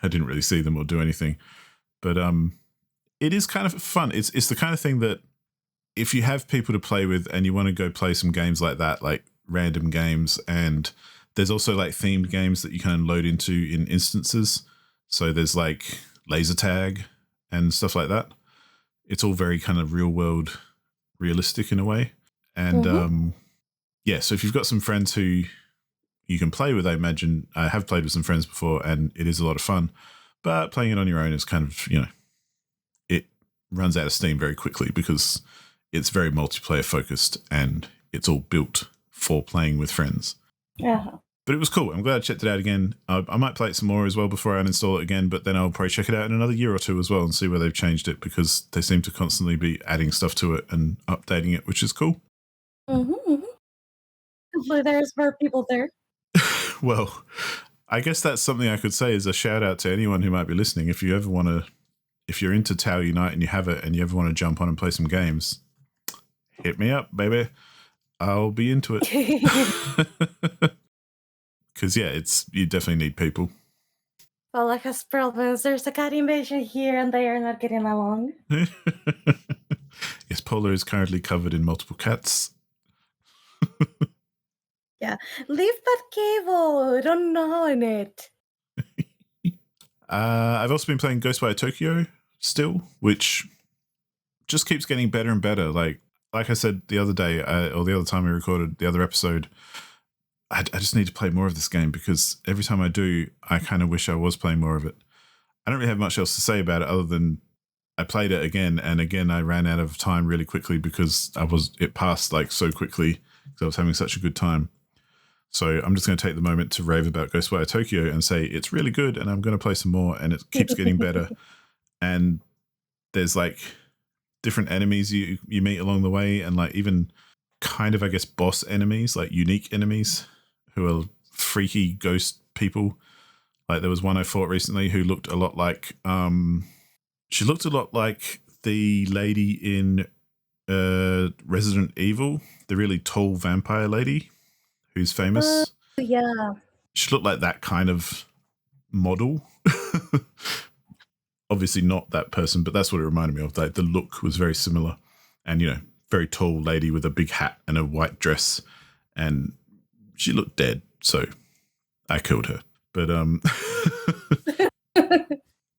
I didn't really see them or do anything. But it is kind of fun. It's the kind of thing that if you have people to play with and you want to go play some games like that, like random games, and there's also like themed games that you can load into in instances. So there's like laser tag and stuff like that. It's all very kind of real world realistic in a way. And yeah, so if you've got some friends who you can play with, I imagine, I have played with some friends before and it is a lot of fun, but playing it on your own is kind of, it runs out of steam very quickly because it's very multiplayer focused and it's all built for playing with friends. Yeah. But it was cool. I'm glad I checked it out again. I might play it some more as well before I uninstall it again, but then I'll probably check it out in another year or 2 as well and see where they've changed it, because they seem to constantly be adding stuff to it and updating it, which is cool. Hopefully there's more people there. Well, I guess that's something I could say as a shout out to anyone who might be listening. If you ever want to, if you're into Tower Unite and you have it and you ever want to jump on and play some games, hit me up, baby. I'll be into it. Because yeah, you definitely need people. Paula has problems. There's a cat invasion here and they are not getting along. Yes, Paula is currently covered in multiple cats. Yeah. Leave that cable. Don't gnaw on it. I've also been playing Ghostwire Tokyo still, which just keeps getting better and better. Like I said the other day, or the other time we recorded the other episode, I just need to play more of this game because every time I do, I kind of wish I was playing more of it. I don't really have much else to say about it other than I played it again, and again I ran out of time really quickly because it passed like so quickly because I was having such a good time. So I'm just going to take the moment to rave about Ghostwire Tokyo and say it's really good, and I'm going to play some more, and it keeps getting better. And there's like different enemies you meet along the way, and like even kind of, I guess, boss enemies, like unique enemies who are freaky ghost people. Like there was one I fought recently who looked a lot like she looked a lot like the lady in Resident Evil, the really tall vampire lady who's famous. Yeah. She looked like that kind of model. Obviously not that person, but that's what it reminded me of. Like the look was very similar. And, very tall lady with a big hat and a white dress. And she looked dead, so I killed her. But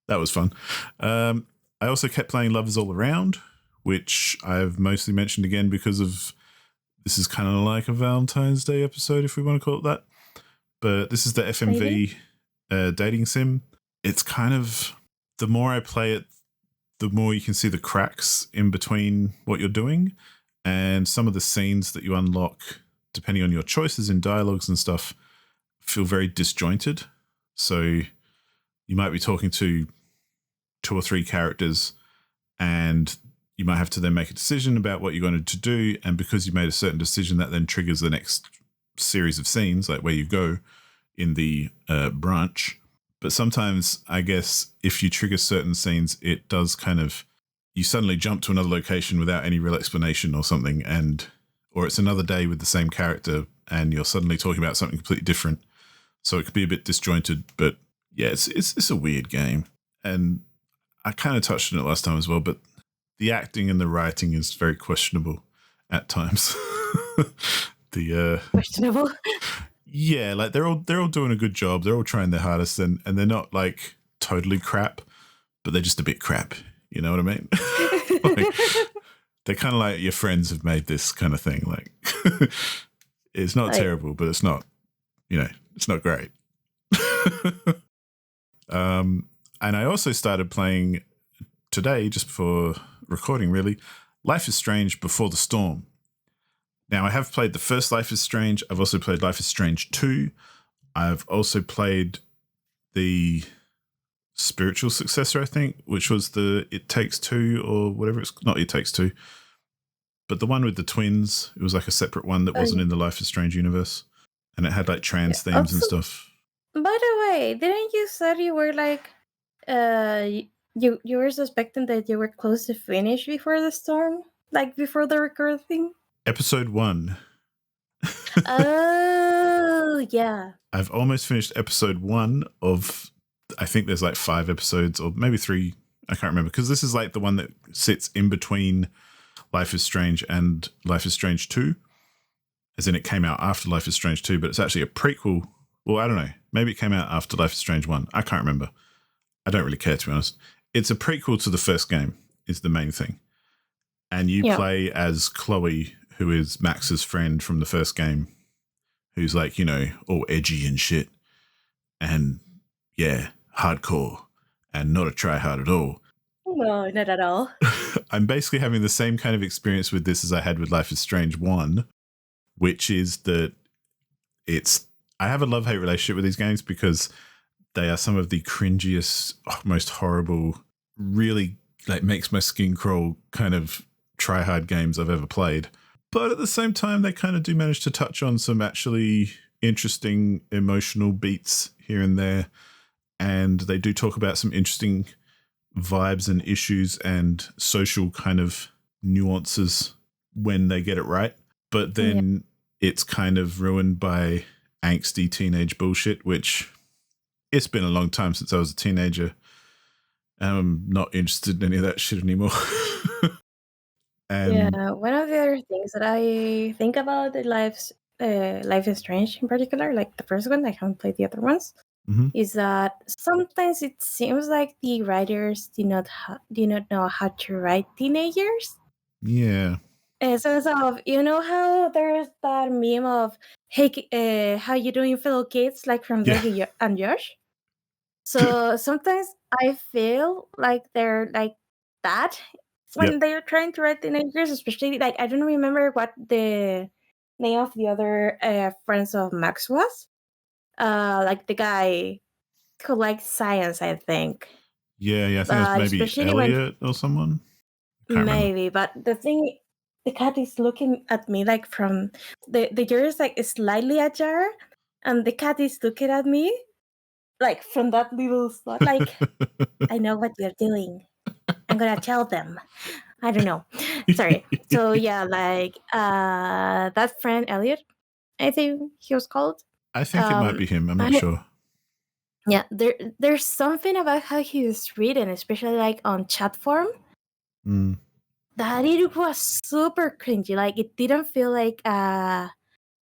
that was fun. I also kept playing Lovers All Around, which I've mostly mentioned again because of this is kind of like a Valentine's Day episode, if we want to call it that. But this is the FMV dating sim. It's kind of, the more I play it, the more you can see the cracks in between what you're doing. And some of the scenes that you unlock, depending on your choices in dialogues and stuff, feel very disjointed. So you might be talking to 2 or 3 characters and you might have to then make a decision about what you're going to do. And because you made a certain decision, that then triggers the next series of scenes, like where you go in the branch. But sometimes, I guess, if you trigger certain scenes, it does kind of, you suddenly jump to another location without any real explanation or something, or it's another day with the same character and you're suddenly talking about something completely different. So it could be a bit disjointed, but yeah, it's a weird game. And I kind of touched on it last time as well, but the acting and the writing is very questionable at times. Questionable. Yeah, like they're all doing a good job. They're all trying their hardest, and they're not like totally crap, but they're just a bit crap. You know what I mean? Like, they're kind of like your friends have made this kind of thing. Like it's not terrible, but it's not, it's not great. And I also started playing today, just before recording, really, Life is Strange Before the Storm. Now, I have played the first Life is Strange. I've also played Life is Strange 2. I've also played the spiritual successor, I think, which was the It Takes Two or whatever. It's not It Takes Two, but the one with the twins. It was like a separate one that wasn't in the Life is Strange universe. And it had like trans themes and stuff. By the way, didn't you said you were like, you were suspecting that you were close to finish before the storm? Like before the recording? Episode 1. Oh, yeah. I've almost finished episode 1 of, I think there's like 5 episodes or maybe 3. I can't remember because this is like the one that sits in between Life is Strange and Life is Strange 2. As in it came out after Life is Strange 2, but it's actually a prequel. Well, I don't know. Maybe it came out after Life is Strange 1. I can't remember. I don't really care, to be honest. It's a prequel to the first game is the main thing. And you play as Chloe, who is Max's friend from the first game, who's like, all edgy and shit. And yeah, hardcore and not a try-hard at all. No, not at all. I'm basically having the same kind of experience with this as I had with Life is Strange 1, which is that I have a love-hate relationship with these games because they are some of the cringiest, most horrible, really like makes my skin crawl kind of try-hard games I've ever played. But at the same time, they kind of do manage to touch on some actually interesting emotional beats here and there. And they do talk about some interesting vibes and issues and social kind of nuances when they get it right. But then it's kind of ruined by angsty teenage bullshit, which it's been a long time since I was a teenager. I'm not interested in any of that shit anymore. And one of the other things that I think about the Life is Strange in particular, like the first one, I haven't played the other ones, is that sometimes it seems like the writers do not know how to write teenagers. Yeah. Sense of, you know how there's that meme of, hey, how you doing, fellow kids, like from Drake and Josh? So sometimes I feel like they're like that when they're trying to write teenagers, especially like I don't remember what the name of the other friends of Max was. Like the guy who likes science, I think. Yeah, I think that's maybe Elliot or someone. Maybe, but the thing, the cat is looking at me like from the door is like slightly ajar, and the cat is looking at me like from that little spot, like I know what you're doing. I'm gonna tell them. I don't know. Sorry. So yeah, like that friend Elliot, I think he was called. I think it might be him. I'm not sure. Yeah, there's something about how he was written, especially like on chat form. That it was super cringy. Like it didn't feel like how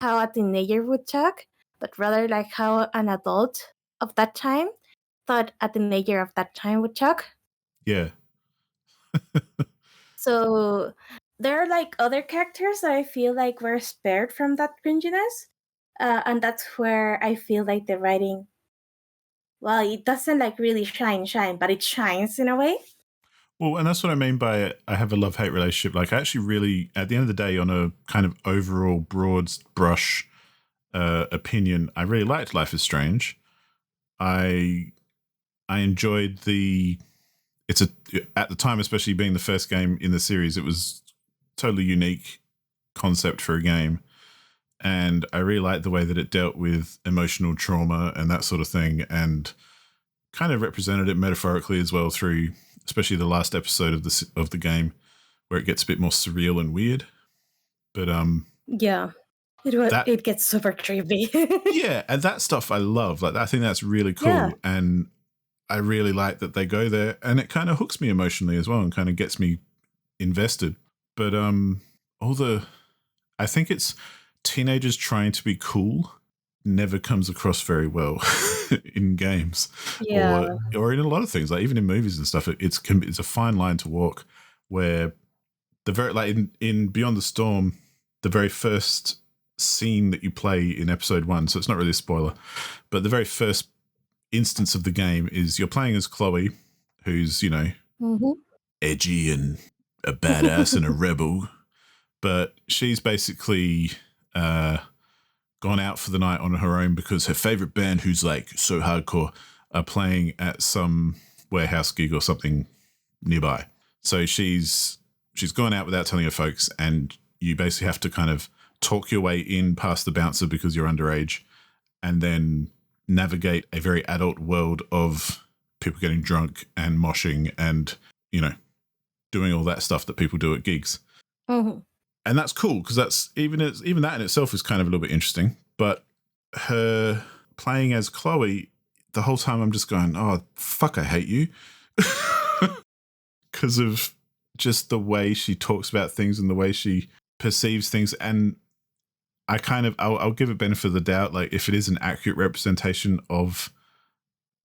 a teenager would talk, but rather like how an adult of that time thought a teenager of that time would talk. Yeah. So there are like other characters that I feel like were spared from that cringiness, and that's where I feel like the writing, well, it doesn't like really shine, but it shines in a way. Well, and that's what I mean by I have a love-hate relationship. Like, I actually really, at the end of the day, on a kind of overall broad brush opinion, I really liked Life is Strange. I enjoyed at the time, especially being the first game in the series, it was totally unique concept for a game. And I really liked the way that it dealt with emotional trauma and that sort of thing, and kind of represented it metaphorically as well through, especially the last episode of the game, where it gets a bit more surreal and weird. But yeah, it gets super creepy. Yeah, and that stuff I love. Like, I think that's really cool, and I really like that they go there, and it kind of hooks me emotionally as well, and kind of gets me invested. But I think it's teenagers trying to be cool never comes across very well in games, or in a lot of things, like even in movies and stuff. It's a fine line to walk, where the very, like in Beyond the Storm, the very first scene that you play in episode 1, so it's not really a spoiler, but the very first instance of the game is you're playing as Chloe, who's, you know, edgy and a badass and a rebel, but she's basically gone out for the night on her own because her favorite band, who's like so hardcore, are playing at some warehouse gig or something nearby. So she's gone out without telling her folks, and you basically have to kind of talk your way in past the bouncer because you're underage, and then navigate a very adult world of people getting drunk and moshing and, you know, doing all that stuff that people do at gigs. And that's cool, because that's even that in itself is kind of a little bit interesting. But her playing as Chloe, the whole time I'm just going, oh, fuck, I hate you. Because of just the way she talks about things and the way she perceives things. And I'll give it benefit of the doubt. Like, if it is an accurate representation of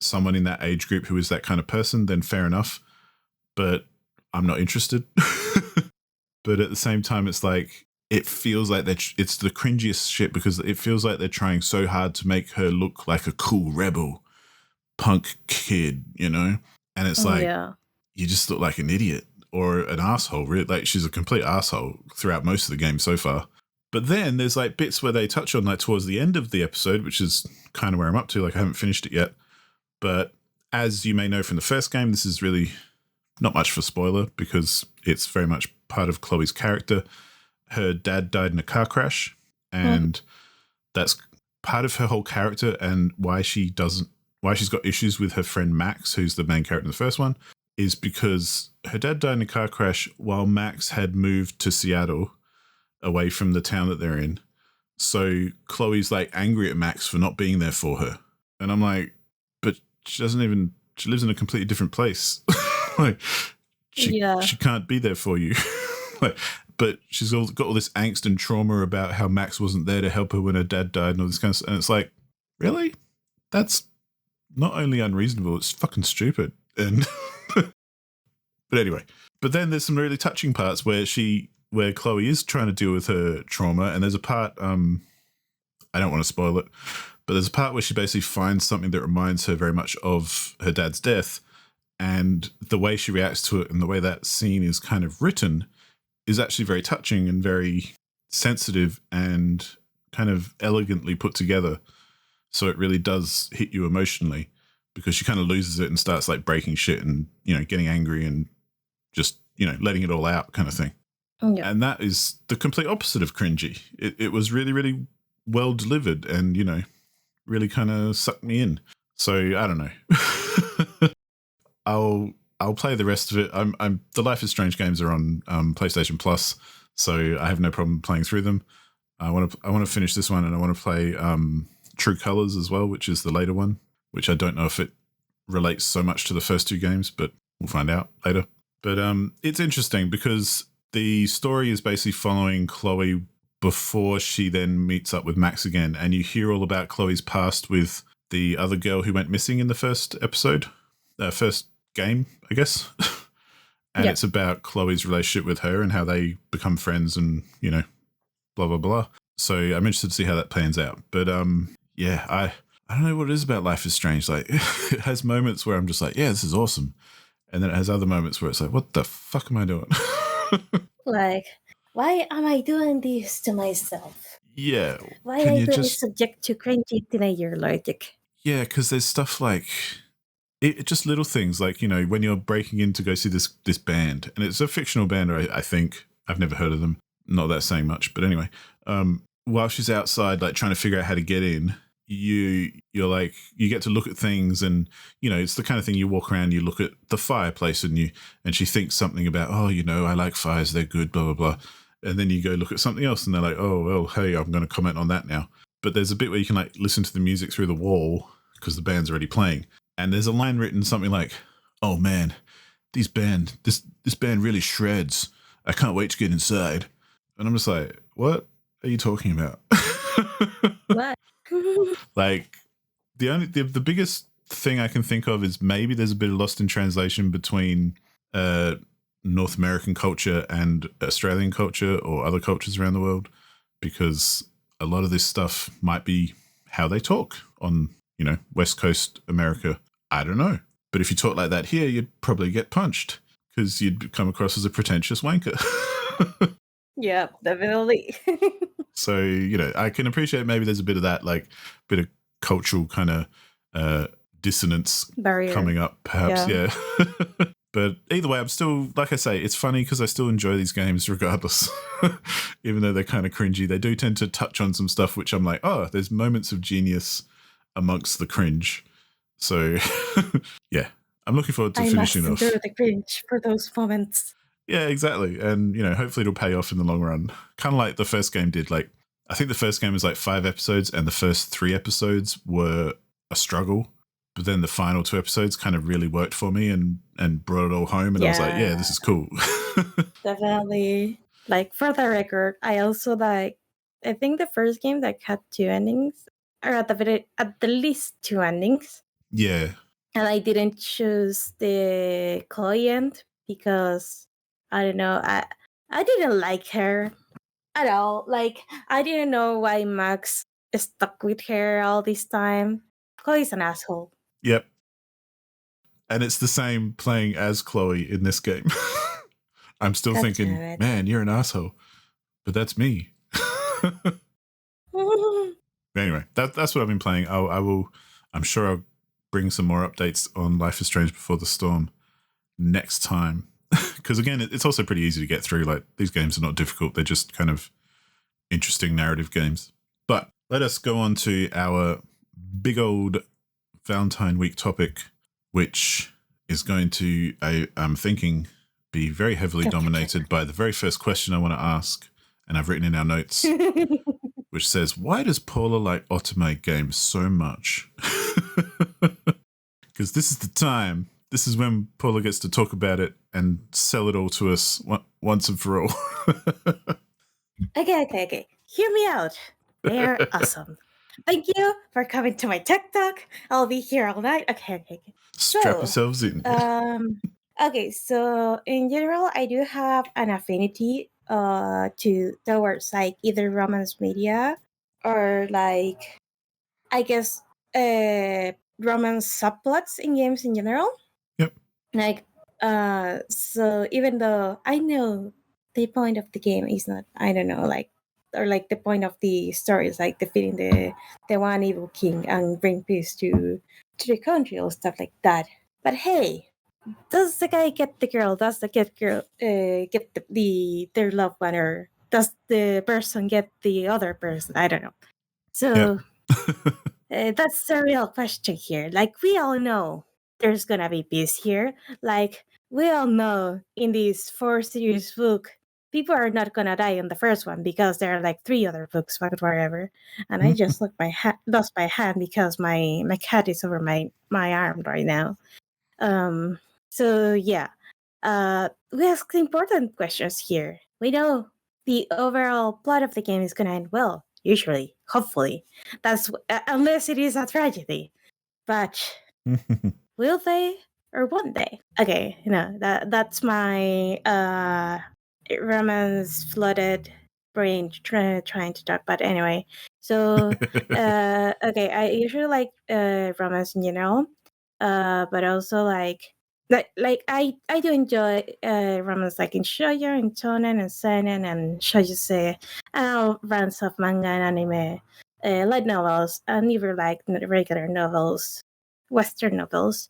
someone in that age group who is that kind of person, then fair enough. But I'm not interested. But at the same time, it's like, it feels like it's the cringiest shit, because it feels like they're trying so hard to make her look like a cool rebel punk kid, you know? And it's like, you just look like an idiot or an asshole. Really, like, she's a complete asshole throughout most of the game so far. But then there's like bits where they touch on, like towards the end of the episode, which is kind of where I'm up to. Like, I haven't finished it yet. But as you may know from the first game, this is really not much for spoiler, because it's very much part of Chloe's character. Her dad died in a car crash, and that's part of her whole character, and why she's got issues with her friend Max, who's the main character in the first one, is because her dad died in a car crash while Max had moved to Seattle, away from the town that they're in. So Chloe's like angry at Max for not being there for her. And I'm like, but she lives in a completely different place. Like, she can't be there for you. Like, but she's got all this angst and trauma about how Max wasn't there to help her when her dad died and all this kind of stuff. And it's like, really? That's not only unreasonable, it's fucking stupid. And but anyway, but then there's some really touching parts where Chloe is trying to deal with her trauma, and there's a part, I don't want to spoil it, but there's a part where she basically finds something that reminds her very much of her dad's death, and the way she reacts to it and the way that scene is kind of written is actually very touching and very sensitive and kind of elegantly put together. So it really does hit you emotionally, because she kind of loses it and starts like breaking shit and, you know, getting angry and just, you know, letting it all out kind of thing. Yeah. And that is the complete opposite of cringy. It was really, really well delivered and, you know, really kind of sucked me in. So I don't know. I'll play the rest of it. The Life is Strange games are on PlayStation Plus, so I have no problem playing through them. I want to finish this one, and I want to play True Colors as well, which is the later one, which I don't know if it relates so much to the first two games, but we'll find out later. But it's interesting because the story is basically following Chloe before she then meets up with Max again, and you hear all about Chloe's past with the other girl who went missing in the first episode, first game, I guess. And It's about Chloe's relationship with her and how they become friends and, you know, blah, blah, blah. So I'm interested to see how that pans out. But yeah, I don't know what it is about Life is Strange. Like, it has moments where I'm just like, yeah, this is awesome. And then it has other moments where it's like, what the fuck am I doing? Like, why am I doing this to myself? Yeah. Why am I being subject to cringy teenager logic? Yeah, because there's stuff like, it just little things like, you know, when you're breaking in to go see this band, and it's a fictional band, I think. I've never heard of them. Not that saying much, but anyway. While she's outside, like trying to figure out how to get in, you're like, you get to look at things, and you know, it's the kind of thing you walk around, you look at the fireplace, and she thinks something about, oh, you know, I like fires, they're good, blah blah blah, and then you go look at something else, and they're like, oh well, hey, I'm going to comment on that now. But there's a bit where you can like listen to the music through the wall because the band's already playing, and there's a line written something like, oh man, this band really shreds. I can't wait to get inside. And I'm just like, what are you talking about? What? Like, the biggest thing I can think of is maybe there's a bit of lost in translation between North American culture and Australian culture or other cultures around the world, because a lot of this stuff might be how they talk on, you know, West Coast America. I don't know. But if you talk like that here, you'd probably get punched because you'd come across as a pretentious wanker. Yeah, definitely. So, you know, I can appreciate maybe there's a bit of that, like, bit of cultural kind of dissonance barrier coming up, perhaps. Yeah. But either way, I'm still, like I say, it's funny because I still enjoy these games regardless. Even though they're kind of cringy, they do tend to touch on some stuff which I'm like, oh, there's moments of genius amongst the cringe. So, yeah, I'm looking forward to finishing off. I must endure the cringe for those moments. Yeah, exactly. And, you know, hopefully it'll pay off in the long run. Kind of like the first game did. Like, I think the first game was like 5 episodes and the first 3 episodes were a struggle. But then the final 2 episodes kind of really worked for me and brought it all home. And I was like, yeah, this is cool. Definitely. Like, for the record, I also like, I think the first game that had 2 endings, or at the least 2 endings. Yeah. And I didn't choose the Chloe end because, I don't know, I didn't like her at all. Like, I didn't know why Max stuck with her all this time. Chloe's an asshole. Yep. And it's the same playing as Chloe in this game. I'm still thinking, man, you're an asshole. But that's me. Anyway, that's what I've been playing. I'm sure I'll bring some more updates on Life is Strange Before the Storm next time. Because again, it's also pretty easy to get through. Like, these games are not difficult. They're just kind of interesting narrative games. But let us go on to our big old Valentine week topic, which is going to, I'm thinking, be very heavily dominated by the very first question I want to ask. And I've written in our notes, which says, why does Paula like Otome games so much? Because this is the time This is when Paula gets to talk about it and sell it all to us once and for all. Okay. Hear me out. They're awesome. Thank you for coming to my TikTok. I'll be here all night. Okay. Strap yourselves in. Okay, so in general, I do have an affinity towards like either romance media or like I guess romance subplots in games in general. Yep. Like so even though I know the point of the game is not, I don't know, like, or like the point of the story is like defeating the one evil king and bring peace to the country or stuff like that. But hey, does the guy get the girl? Does the girl get their loved one, or does the person get the other person? I don't know. So that's the real question here. Like, we all know there's gonna be peace here. Like, we all know in this 4 series book, people are not gonna die in the first one because there are like 3 other books, whatever. And I just lost my hand because my cat is over my arm right now. So yeah, we ask important questions here. We know the overall plot of the game is gonna end well, usually, hopefully. That's unless it is a tragedy. But will they or won't they? Okay, that's my romance flooded brain trying to talk. But anyway, so okay, I usually like romance in general, but also like I do enjoy romance like in shoujo and shonen and seinen and shoujose and all brands of manga and anime, light novels, and even like regular novels, Western novels,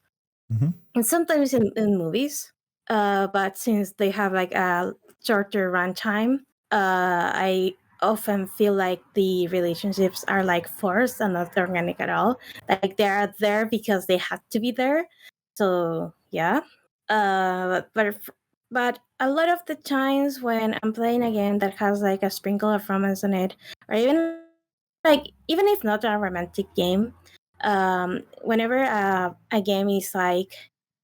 and sometimes in movies. But since they have like a shorter runtime, I often feel like the relationships are like forced and not organic at all. Like they are there because they have to be there. So yeah. But a lot of the times when I'm playing a game that has like a sprinkle of romance in it, or even like even if not a romantic game, whenever a game is like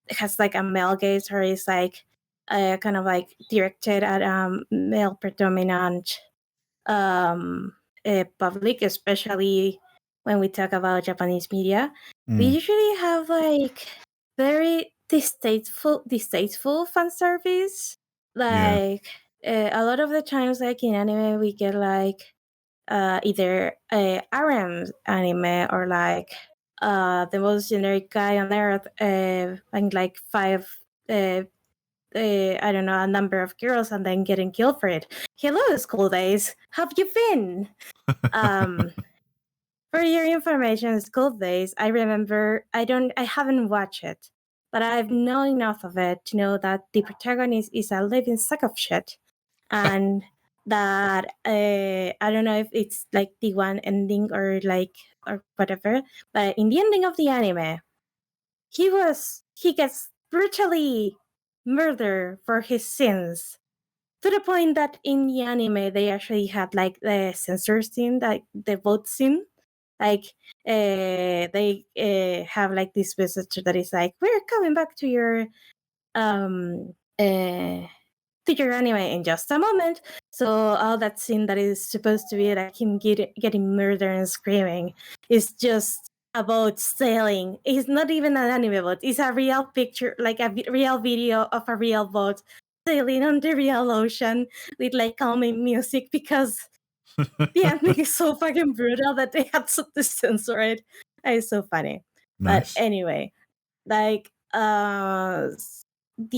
has like a male gaze or is like kind of like directed at male predominant public, especially when we talk about Japanese media, we usually have like very distasteful fan service. Like a lot of the times, like in anime, we get like either a RM anime or like the most generic guy on earth, and like 5 I don't know, a number of girls and then getting killed for it. Hello, school days. Have you been? For your information, school days, I remember I haven't watched it, but I've known enough of it to know that the protagonist is a living sack of shit, and that I don't know if it's like the one ending or like or whatever, but in the ending of the anime, he gets brutally murdered for his sins, to the point that in the anime they actually had like the censor scene, like the vote scene, like they have like this message that is like, we're coming back to your anime in just a moment. So all that scene that is supposed to be like him getting murdered and screaming is just about sailing. It's not even an anime boat. It's a real picture, like a real video of a real boat sailing on the real ocean with like calming music, because the ending is so fucking brutal that they had to censor it. It's so funny. But Nice. anyway, like the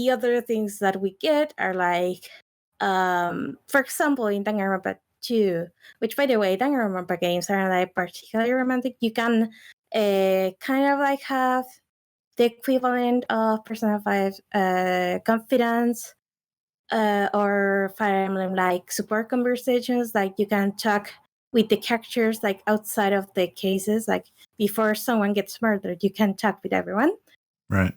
other things that we get are like for example in Danganronpa 2, which by the way Danganronpa games are like particularly romantic. You can kind of like have the equivalent of Persona 5 confidence or Fire Emblem like support conversations. Like you can talk with the characters like outside of the cases, like before someone gets murdered, you can talk with everyone. Right.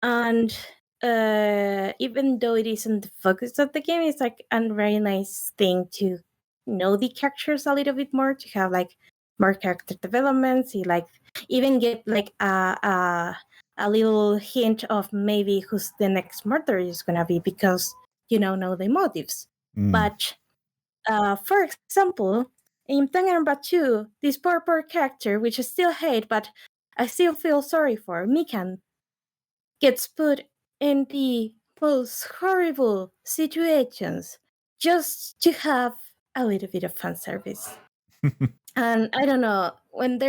And even though it isn't the focus of the game, it's like a very nice thing to know the characters a little bit more, to have like more character development. You like even get like a little hint of maybe who's the next murderer is gonna be because you know the motives. But for example, in Danganronpa 2, this poor character, which I still hate, but I still feel sorry for, Mikan, gets put in the most horrible situations just to have a little bit of fan service. And I don't know, when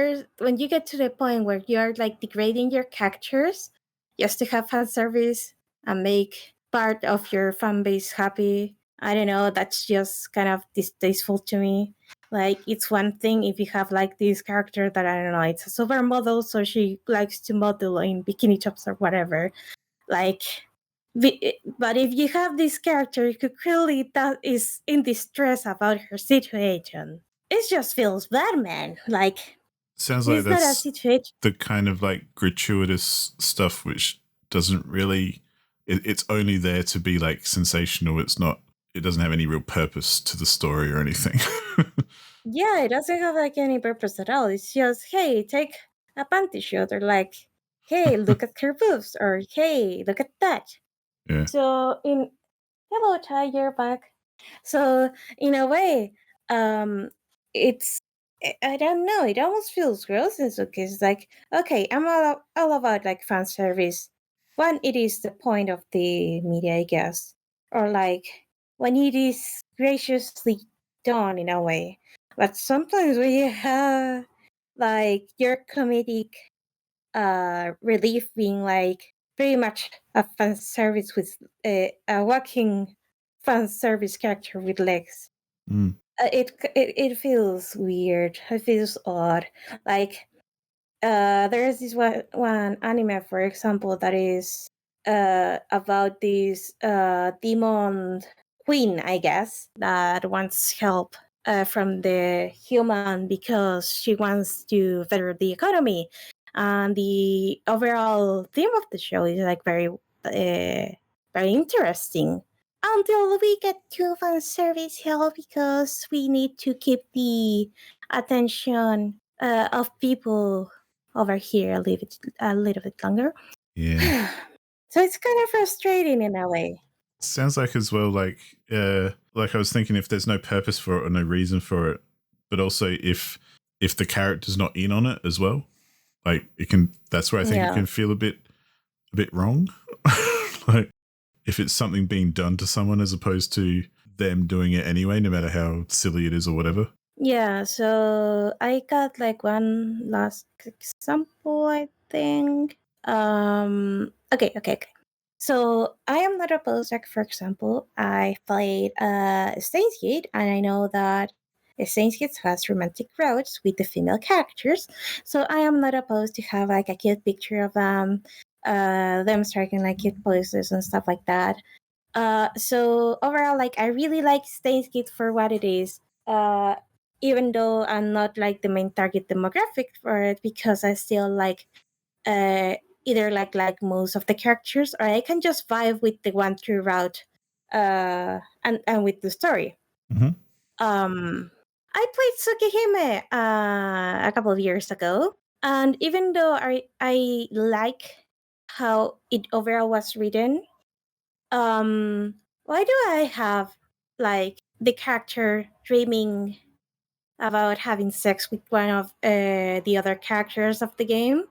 you get to the point where you are like degrading your characters just to have fan service and make part of your fan base happy, I don't know, that's just kind of distasteful to me. Like, it's one thing if you have like this character that, I don't know, it's a supermodel, so she likes to model in bikini tops or whatever. Like, but if you have this character who clearly that is in distress about her situation, it just feels bad, man. Like, sounds like not a that's situation. the kind of like gratuitous stuff which doesn't really. It's only there to be like sensational. It's not. It doesn't have any real purpose to the story or anything. Yeah, it doesn't have like any purpose at all. It's just, hey, take a panty shot, or like, hey, look at her boobs, or hey, look at that. Yeah. So in hello, Ty, you're back. So in a way, it's, I don't know. It almost feels gross in some cases. Like, okay, I'm all about like fan service when it is the point of the media, I guess, or like when it is graciously done in a way. But sometimes when you have like your comedic relief being like pretty much a fan service with a walking fan service character with legs. It feels weird. It feels odd. Like, there is this one anime, for example, that is about this demon queen, I guess, that wants help from the human because she wants to better the economy. And the overall theme of the show is like very interesting. Until we get to fan service hell because we need to keep the attention of people over here a little bit longer. Yeah. So it's kind of frustrating in a way. Sounds like as well, like I was thinking, if there's no purpose for it or no reason for it, but also if the character's not in on it as well, like it can. That's where I think it can feel a bit wrong. Like if it's something being done to someone as opposed to them doing it anyway, no matter how silly it is or whatever. Yeah, so I got like one last example, I think. Okay. So I am not opposed. Like, for example, I played Steins Gate, and I know that Steins Gate has romantic routes with the female characters. So I am not opposed to have like a cute picture of them striking like cute poses and stuff like that. So overall, like, I really like Steins Gate for what it is. Even though I'm not like the main target demographic for it, because I still like either like most of the characters, or I can just vibe with the one through route and with the story. I played Tsukihime a couple of years ago, and even though I like how it overall was written, why do I have like the character dreaming about having sex with one of the other characters of the game,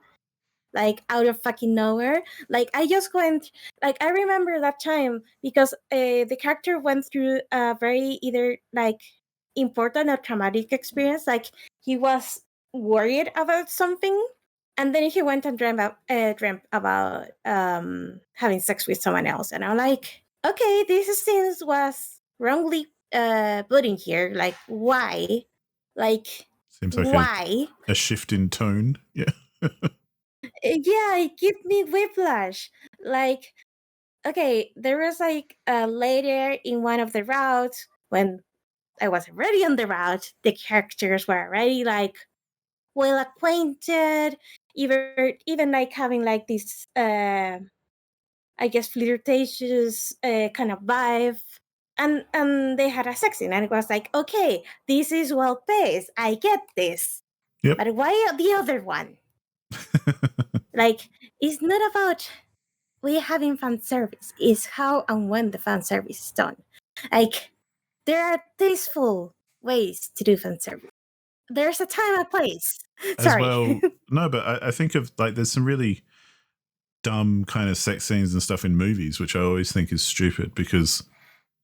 like out of fucking nowhere? Like, I just went, like, I remember that time because the character went through a very either like important or traumatic experience. Like, he was worried about something, and then he went and dreamt about having sex with someone else, and I'm like, okay, this seems was wrongly put in here. Like, why? Like, seems like why? A shift in tone. Yeah. Yeah, it gave me whiplash. Like, okay, there was like later in one of the routes when I was already on the route, the characters were already like well acquainted, even like having like this I guess flirtatious kind of vibe. And they had a sex scene, and it was like, okay, this is well paced. I get this. Yep. But why the other one? Like, it's not about we having fan service. It's how and when the fan service is done. Like, there are tasteful ways to do fan service. There's a time and place. As Sorry. well, no, but I think of like there's some really dumb kind of sex scenes and stuff in movies, which I always think is stupid because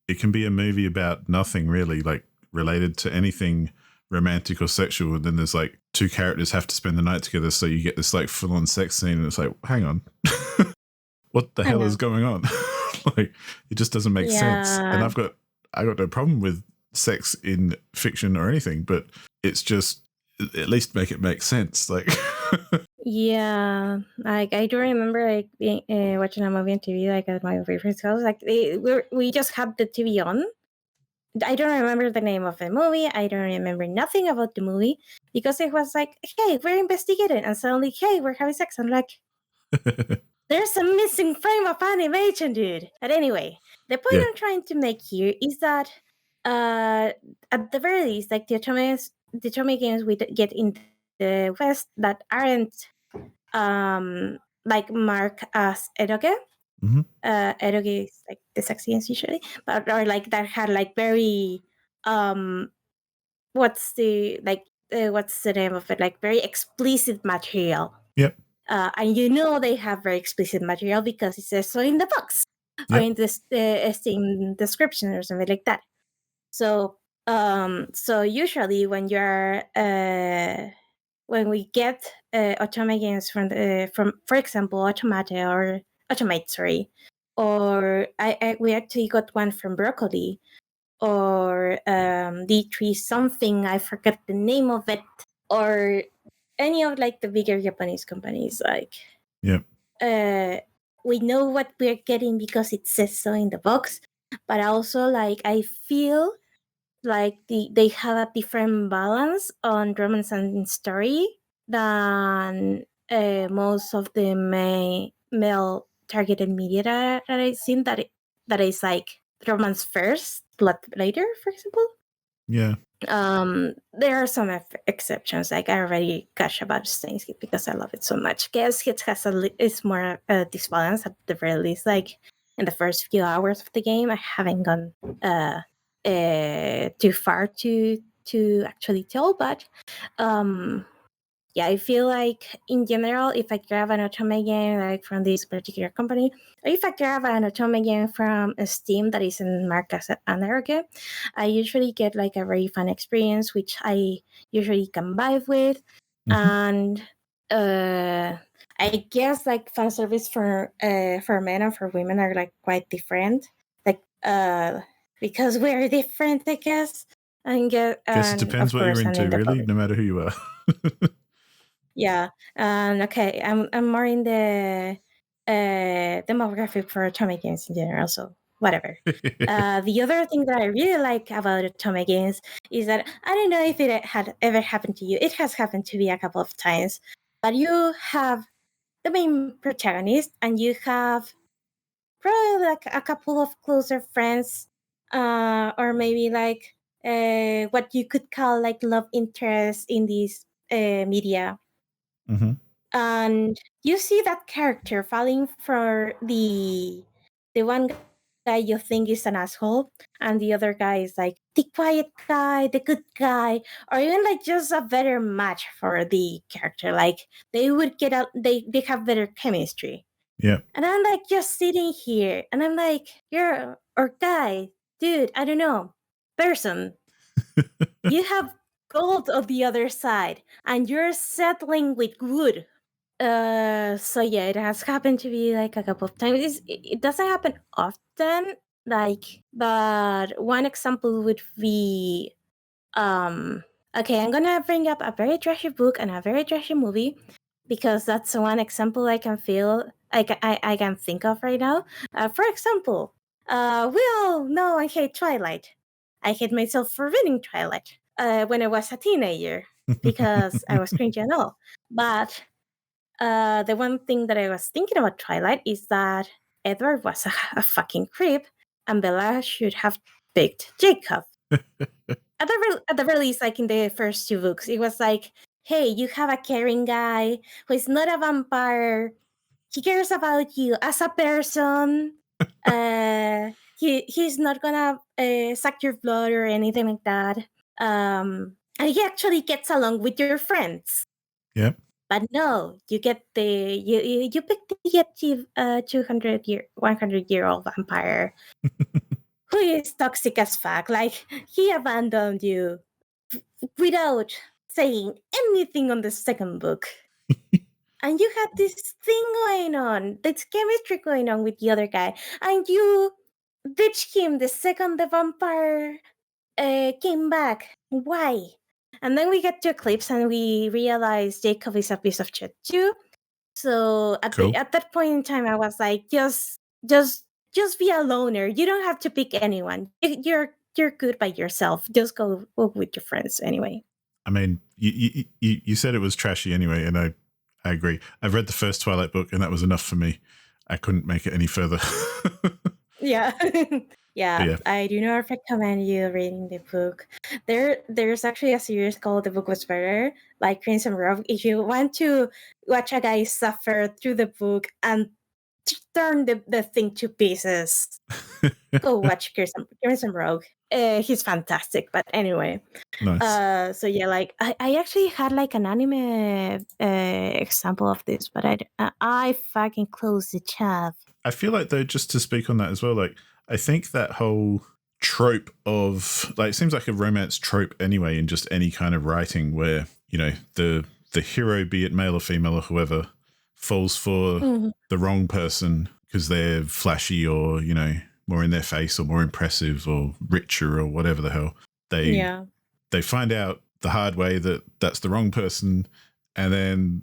it can be a movie about nothing really, like related to anything romantic or sexual, and then there's like two characters have to spend the night together, so you get this like full-on sex scene, and it's like, hang on, what the hell is going on? Like, it just doesn't make sense. And I got no problem with sex in fiction or anything, but it's just at least make it make sense. Like, yeah, like I do remember like being, watching a movie on TV, like at my favorite house. Like we just had the TV on. I don't remember the name of the movie. I don't remember nothing about the movie because it was like, hey, we're investigating, and suddenly, hey, we're having sex. I'm like, there's a missing frame of animation, dude. But anyway, the point I'm trying to make here is that at the very least, like the Otome games we get in the West that aren't like marked as eroge. mm-hmm. Eroge is like the sexiest usually, but or like that had like very what's the name of it? Like very explicit material. Yep. And you know they have very explicit material because it says so in the box or in this Steam description or something like that. So usually when you're when we get Otome games from for example Automate, sorry, or we actually got one from Broccoli or D3 something, I forget the name of it, or any of like the bigger Japanese companies, like we know what we're getting because it says so in the box, but also like I feel like they have a different balance on romance and story than most of the male targeted media that I've seen that is like romance first, blood later, for example. Yeah. There are some exceptions. Like I already gush about Steins because I love it so much. Chaos Hits is more disbalance at the very least. Like in the first few hours of the game, I haven't gone too far to actually tell, but yeah, I feel like in general, if I grab an Otome game like from this particular company, or if I grab an Otome game from a Steam that isn't marked as an eroge, I usually get like a very fun experience, which I usually can vibe with. And I guess like fan service for men and for women are like quite different. Like because we're different, I guess. And guess it depends what you're into, really, no matter who you are. Yeah. Okay. I'm more in the demographic for Otome games in general, so whatever. The other thing that I really like about Otome games is that I don't know if it had ever happened to you. It has happened to me a couple of times, but you have the main protagonist and you have probably like a couple of closer friends, or maybe like what you could call like love interest in this media. And you see that character falling for the one guy you think is an asshole, and the other guy is like the quiet guy, the good guy, or even like just a better match for the character. Like they would get out, they have better chemistry. Yeah. And I'm like just sitting here, and I'm like, you're or guy, dude, I don't know, person. You have gold on the other side, and you're settling with wood. So yeah, it has happened to be like a couple of times. It doesn't happen often, like, but one example would be, okay, I'm gonna bring up a very trashy book and a very trashy movie because that's one example I can I can think of right now. For example, we all know I hate Twilight. I hate myself for reading Twilight when I was a teenager because I was cringy and all, but the one thing that I was thinking about Twilight is that Edward was a fucking creep, and Bella should have picked Jacob. At the very least, like in the first two books, it was like hey, you have a caring guy who is not a vampire. He cares about you as a person. He's not gonna suck your blood or anything like that. And he actually gets along with your friends. Yep. But no, you get you pick the 100-year-old vampire who is toxic as fuck. Like, he abandoned you without saying anything on the second book. And you had this thing going on, this chemistry going on with the other guy, and you ditched him the second the vampire came back. Why? And then we get to Eclipse and we realize Jacob is a piece of shit too. So at that point in time, I was like, just be a loner. You don't have to pick anyone. You're good by yourself. Just go with your friends anyway. I mean, you said it was trashy anyway, and I agree. I've read the first Twilight book, and that was enough for me. I couldn't make it any further. Yeah. Yeah, I do not recommend you reading the book. There's actually a series called The Book Was Better, like Cringe and Rogue. If you want to watch a guy suffer through the book and turn the thing to pieces, go watch Cringe and Rogue. He's fantastic. But anyway, nice. So yeah, like I actually had like an anime example of this, but I fucking closed the chat. I feel like, though, just to speak on that as well, like, I think that whole trope of, like, it seems like a romance trope anyway in just any kind of writing where, you know, the hero, be it male or female or whoever, falls for the wrong person because they're flashy or, you know, more in their face or more impressive or richer or whatever the hell. They find out the hard way that that's the wrong person, and then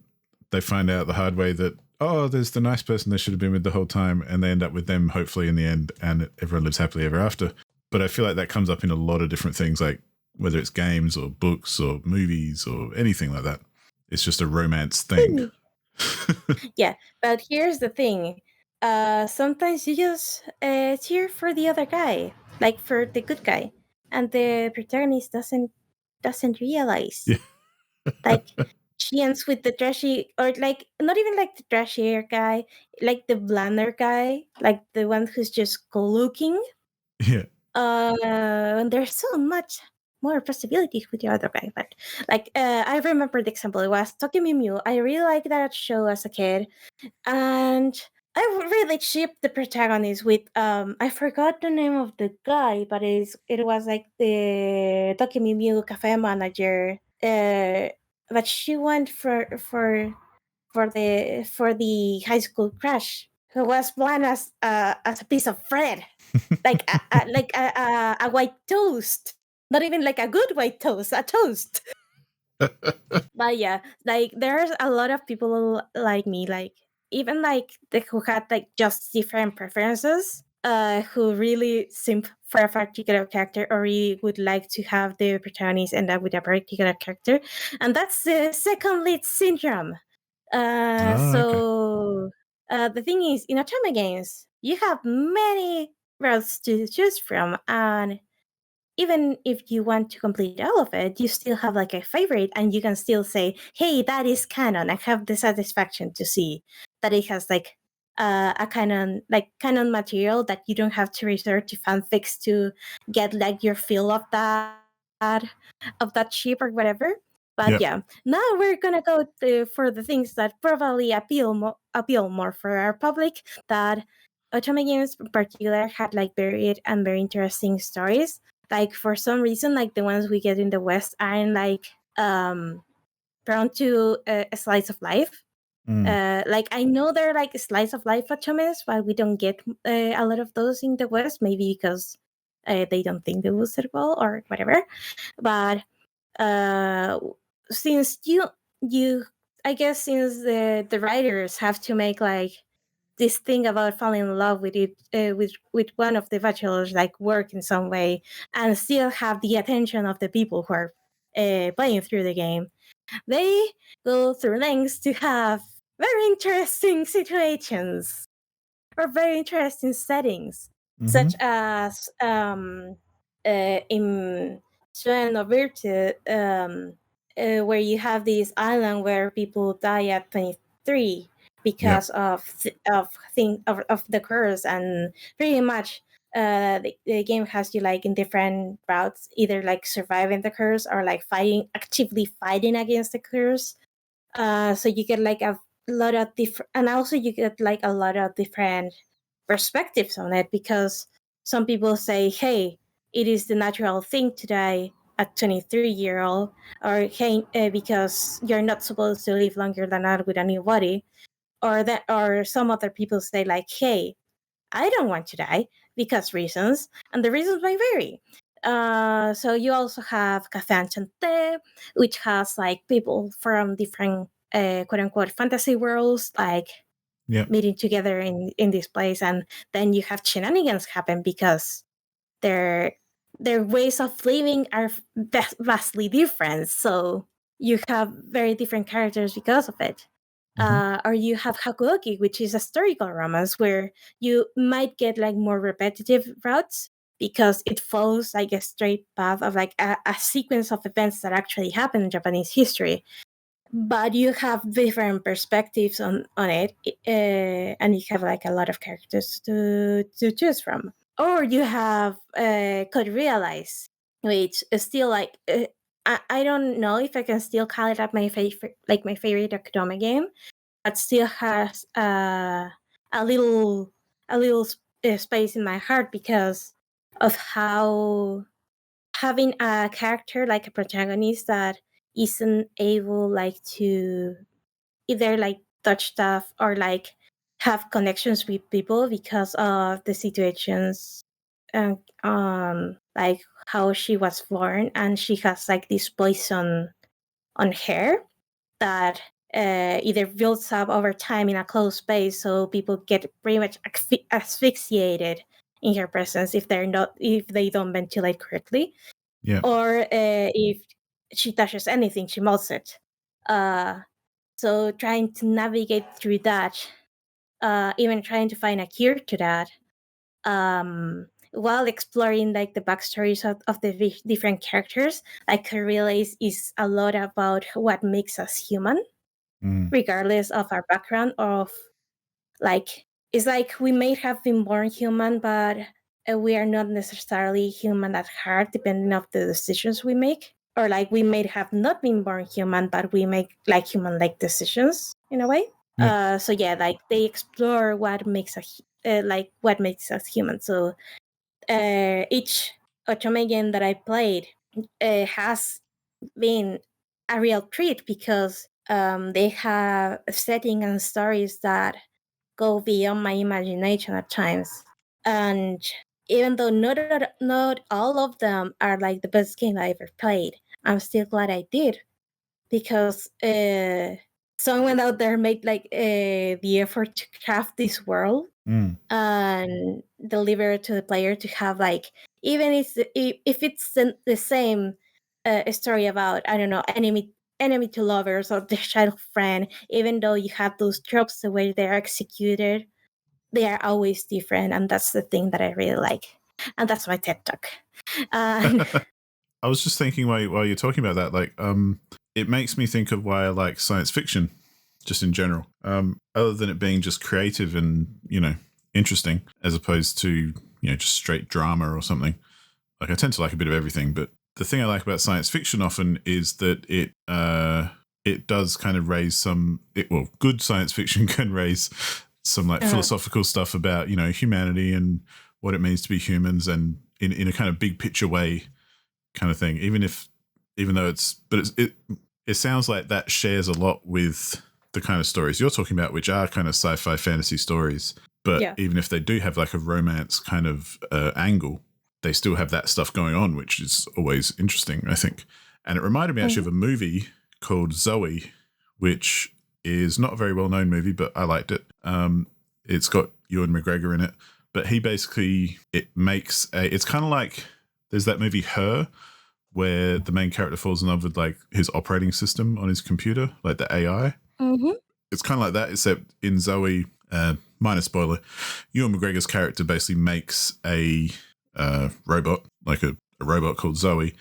they find out the hard way that, oh, there's the nice person they should have been with the whole time, and they end up with them hopefully in the end, and everyone lives happily ever after. But I feel like that comes up in a lot of different things, like whether it's games or books or movies or anything like that. It's just a romance thing. Yeah, but here's the thing. Sometimes you just cheer for the other guy, like for the good guy, and the protagonist doesn't realize. Yeah. Like, she ends with the trashy, or like not even like the trashier guy, like the blander guy, like the one who's just cool looking. Yeah. And there's so much more possibilities with the other guy. But like, I remember the example. It was Otome. I really liked that show as a kid, and I really shipped the protagonist with I forgot the name of the guy, but it was like the Tokyo cafe manager. But she went for the high school crush who was blind as a piece of bread, like a white toast, not even like a good white toast, a toast. But yeah, like there's a lot of people like me, like even like who had like just different preferences, who really simp for a particular character or really would like to have the protagonist end up with a particular character, and that's the second lead syndrome. So the thing is, in Otome games, you have many routes to choose from, and even if you want to complete all of it, you still have like a favorite, and you can still say, "Hey, that is canon." I have the satisfaction to see that it has like a canon material that you don't have to resort to fanfics to get like your feel of that ship or whatever. But yeah, now we're gonna go for the things that probably appeal more for our public. That Otome games in particular had like varied and very interesting stories. Like for some reason, like the ones we get in the West aren't like prone to a slice of life. Like I know they're like slice of life Otomes, but we don't get a lot of those in the West. Maybe because they don't think they will sit well or whatever. But since you I guess since the writers have to make like this thing about falling in love with it with one of the bachelors like work in some way and still have the attention of the people who are playing through the game, they go through lengths to have very interesting situations or very interesting settings, such as in Sven Virtue, where you have this island where people die at 23 because of the curse, and pretty much the game has you like in different routes, either like surviving the curse or like actively fighting against the curse. So you get like a lot of different, and also you get like a lot of different perspectives on it, because some people say, hey, it is the natural thing to die at 23-year-old, or hey, because you're not supposed to live longer than that with a new body, or some other people say like, hey, I don't want to die because reasons, and the reasons may vary. So you also have Café Enchanté, which has like people from different quote unquote fantasy worlds like meeting together in this place, and then you have shenanigans happen because their ways of living are vastly different. So you have very different characters because of it. Or you have Hakuoki, which is a historical romance where you might get like more repetitive routes because it follows like a straight path of like a sequence of events that actually happen in Japanese history. But you have different perspectives on it, and you have like a lot of characters to choose from. Or you have Could Realize, which is still like I don't know if I can still call it my favorite Otome game, but still has a little space in my heart because of how having a character like a protagonist that isn't able like to either like touch stuff or like have connections with people because of the situations, and like how she was born, and she has like this poison on her that either builds up over time in a closed space, so people get pretty much asphyxiated in her presence if they don't ventilate correctly, or if she touches anything, she melts it. So trying to navigate through that, even trying to find a cure to that, while exploring like the backstories of the different characters, like I realize is a lot about what makes us human, regardless of our background. Of like, it's like we may have been born human, but we are not necessarily human at heart, depending on the decisions we make. Or like we may have not been born human, but we make like human-like decisions in a way. So yeah, like they explore what makes us human. So each Otome game that I played has been a real treat because they have a setting and stories that go beyond my imagination at times. And even though not all of them are like the best game I ever played, I'm still glad I did, because someone out there made like the effort to craft this world and deliver it to the player to have like, even if it's the same story about, I don't know, enemy to lovers or the child friend, even though you have those tropes, the way they're executed, they are always different, and that's the thing that I really like. And that's my TED talk. I was just thinking while you're talking about that, like, it makes me think of why I like science fiction, just in general. Other than it being just creative and, you know, interesting, as opposed to, you know, just straight drama or something. Like, I tend to like a bit of everything, but the thing I like about science fiction often is that it does kind of raise good science fiction can raise some like philosophical stuff about, you know, humanity and what it means to be humans, and in a kind of big picture way kind of thing. Even though it sounds like that shares a lot with the kind of stories you're talking about, which are kind of sci-fi fantasy stories. But even if they do have like a romance kind of angle, they still have that stuff going on, which is always interesting, I think. And it reminded me actually of a movie called Zoe, which is not a very well-known movie, but I liked it. It's got Ewan McGregor in it, but he basically, it's kind of like, there's that movie Her, where the main character falls in love with like his operating system on his computer, like the AI. It's kind of like that, except in Zoe, minor spoiler, Ewan McGregor's character basically makes a robot, like a robot called Zoe,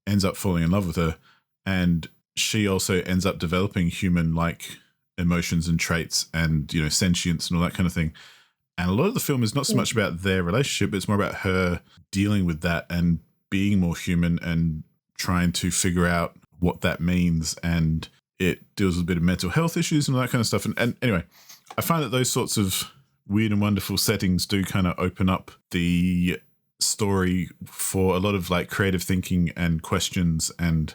ends up falling in love with her, and she also ends up developing human-like emotions and traits and, you know, sentience and all that kind of thing. And a lot of the film is not so much about their relationship, it's more about her dealing with that and being more human and trying to figure out what that means. And it deals with a bit of mental health issues and all that kind of stuff. And anyway, I find that those sorts of weird and wonderful settings do kind of open up the story for a lot of like creative thinking and questions and,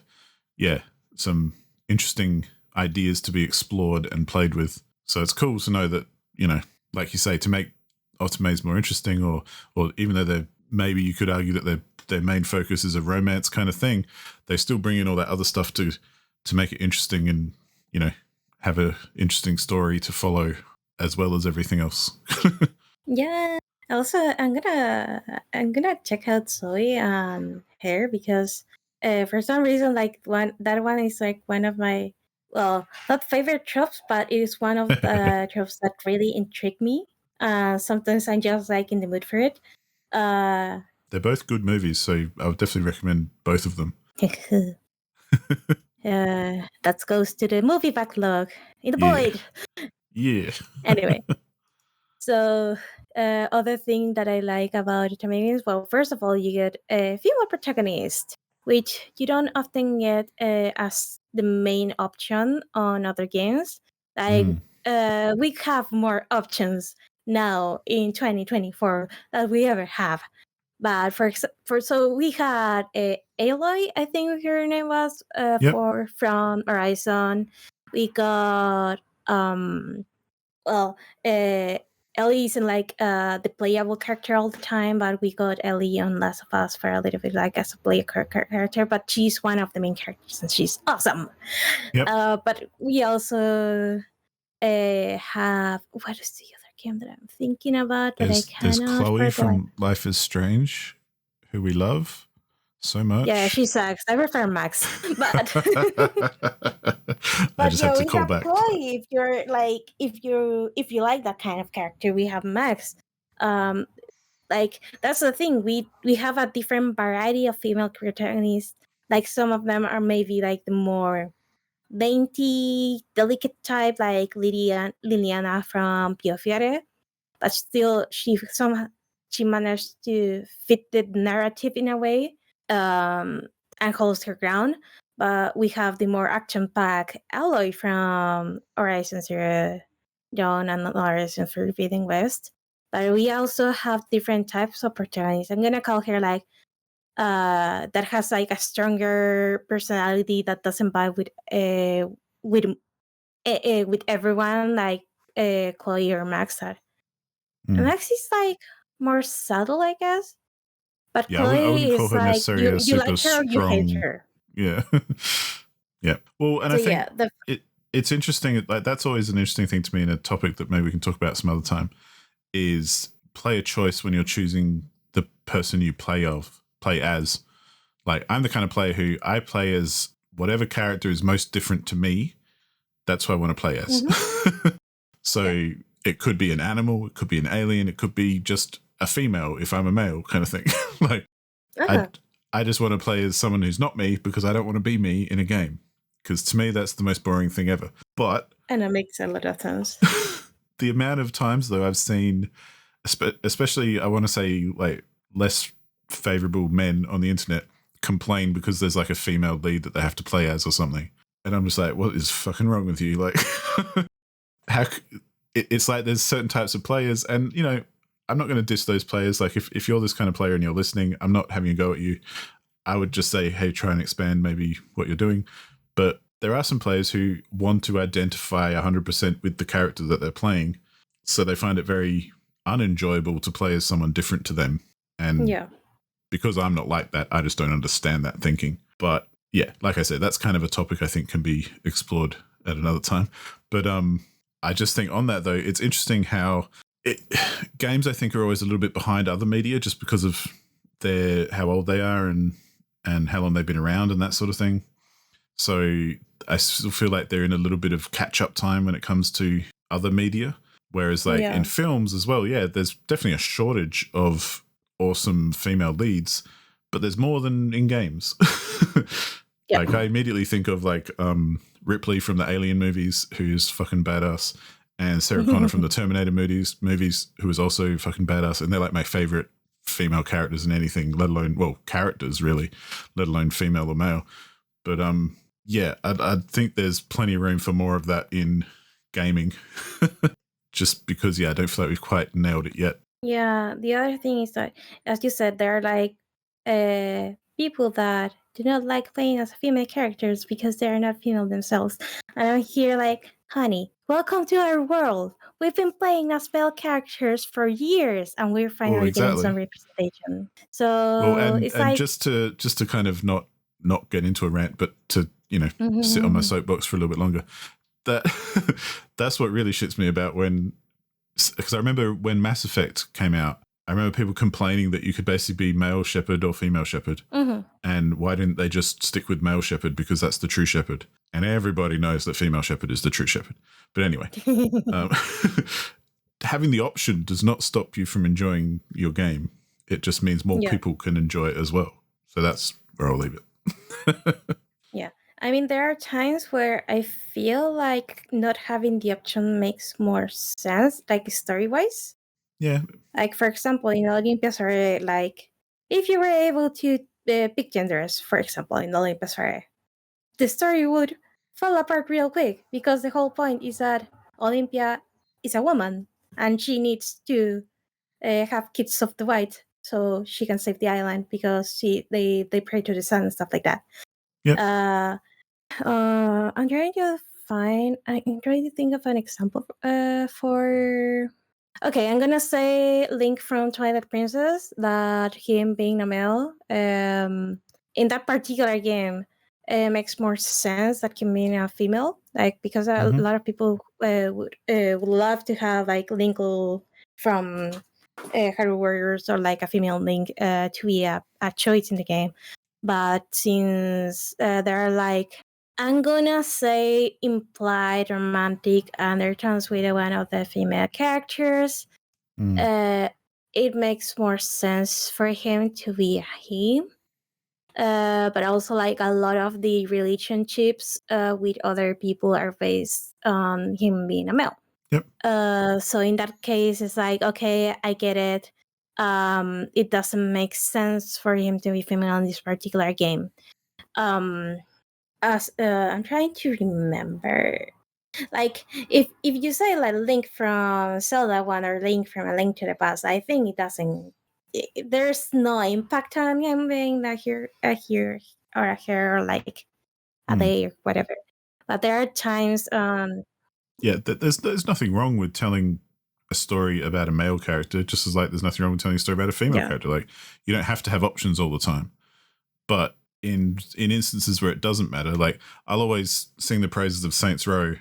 yeah, some interesting ideas to be explored and played with. So it's cool to know that, you know, like you say, to make Otomes more interesting, or even though they're, maybe you could argue that their main focus is a romance kind of thing, they still bring in all that other stuff to make it interesting and, you know, have a interesting story to follow as well as everything else. Yeah. Also, I'm gonna check out Zoe hair because for some reason, like that one is like one of my, well, not favorite tropes, but it is one of the tropes that really intrigue me. Sometimes I'm just like in the mood for it. They're both good movies, so I would definitely recommend both of them. That goes to the movie backlog in the void. Yeah. Anyway, so other thing that I like about Otome is, well, first of all, you get a female protagonist, which you don't often get as the main option on other games. Like we have more options now in 2024 than we ever have. But so we had Aloy, I think her name was, from Horizon. We got well, Ellie isn't like the playable character all the time, but we got Ellie on Last of Us for a little bit, like as a playable character. But she's one of the main characters, and she's awesome. Yep. But we also have, what is the other game that I'm thinking about that there's Chloe from Life is Strange, who we love so much. Yeah, she sucks. I prefer Max, but I just have to call back. Chloe, if you're like, if you like that kind of character, we have Max. Like that's the thing. We have a different variety of female protagonists. Like some of them are maybe like the more dainty, delicate type, like Liliana from Pio Fiore, but still she managed to fit the narrative in a way and holds her ground. But we have the more action-packed Aloy from Horizon Zero Dawn and Horizon Forbidden West. But we also have different types of protagonists. I'm gonna call her like that has like a stronger personality that doesn't vibe with everyone, like Chloe or Max are. And Max is like more subtle, I guess. But yeah, I wouldn't call her like, necessarily a super like her, strong. you hate her. Yeah, yeah. Well, and so I think it's interesting. Like that's always an interesting thing to me, in a topic that maybe we can talk about some other time. Is player choice when you're choosing the person you play as. Like I'm the kind of player who I play as whatever character is most different to me. That's who I want to play as. So it could be an animal, it could be an alien, it could be just a female if I'm a male, kind of thing. Like I just want to play as someone who's not me because I don't want to be me in a game. Because to me, that's the most boring thing ever. But and it makes a lot of sense. The amount of times though I've seen, especially I want to say like less favorable men on the internet, complain because there's like a female lead that they have to play as or something. And I'm just like, what is fucking wrong with you? Like, it's like there's certain types of players, and you know, I'm not going to diss those players. Like, if you're this kind of player and you're listening, I'm not having a go at you. I would just say, hey, try and expand maybe what you're doing. But there are some players who want to identify 100% with the character that they're playing, so they find it very unenjoyable to play as someone different to them. And because I'm not like that, I just don't understand that thinking. But yeah, like I said, that's kind of a topic I think can be explored at another time. But I just think on that though, it's interesting how games I think are always a little bit behind other media just because of how old they are and how long they've been around and that sort of thing. So I still feel like they're in a little bit of catch-up time when it comes to other media. Whereas like in films as well, there's definitely a shortage of awesome female leads, but there's more than in games. Like I immediately think of like Ripley from the Alien movies, who's fucking badass, and Sarah Connor from the Terminator movies, who is also fucking badass, and they're like my favorite female characters in anything, let alone characters really, let alone female or male. But yeah, I think there's plenty of room for more of that in gaming. Just because I don't feel like we've quite nailed it yet. Yeah, the other thing is that, as you said, there are like people that do not like playing as female characters because they are not female themselves. And I'm here like, honey, welcome to our world. We've been playing as male characters for years, and we're finally getting some representation. So and like, just to kind of not get into a rant, but to sit on my soapbox for a little bit longer. That's what really shits me about because I remember when Mass Effect came out, I remember people complaining that you could basically be male shepherd or female shepherd. And why didn't they just stick with male shepherd, because that's the true shepherd? And everybody knows that female shepherd is the true shepherd. But anyway, having the option does not stop you from enjoying your game. It just means more people can enjoy it as well. So that's where I'll leave it. Yeah. I mean, there are times where I feel like not having the option makes more sense, like story-wise. Yeah. Like, for example, in Olympias, or like, if you were able to pick genders, for example, in Olympus, the story would fall apart real quick, because the whole point is that Olympia is a woman and she needs to have kids of the white so she can save the island, because they pray to the sun and stuff like that. Yeah. I'm trying to think of an example for. Okay, I'm gonna say Link from Twilight Princess, that him being a male in that particular game makes more sense than him being a female, like, because a lot of people would love to have like Link from Hyrule Warriors, or like a female Link to be a choice in the game. But since there are like, I'm gonna say, implied romantic undertones with one of the female characters, it makes more sense for him to be a him. But also, like, a lot of the relationships with other people are based on him being a male. Yep. So in that case, it's like, okay, I get it. It doesn't make sense for him to be female in this particular game. As I'm trying to remember, like, if you say like Link from Zelda 1 or Link from A Link to the Past, I think it doesn't. There's no impact on him being a here or a hair, or like a day or whatever. But there are times. Yeah, there's nothing wrong with telling a story about a male character, just as like there's nothing wrong with telling a story about a female character. Like, you don't have to have options all the time. But in instances where it doesn't matter, like, I'll always sing the praises of Saints Row,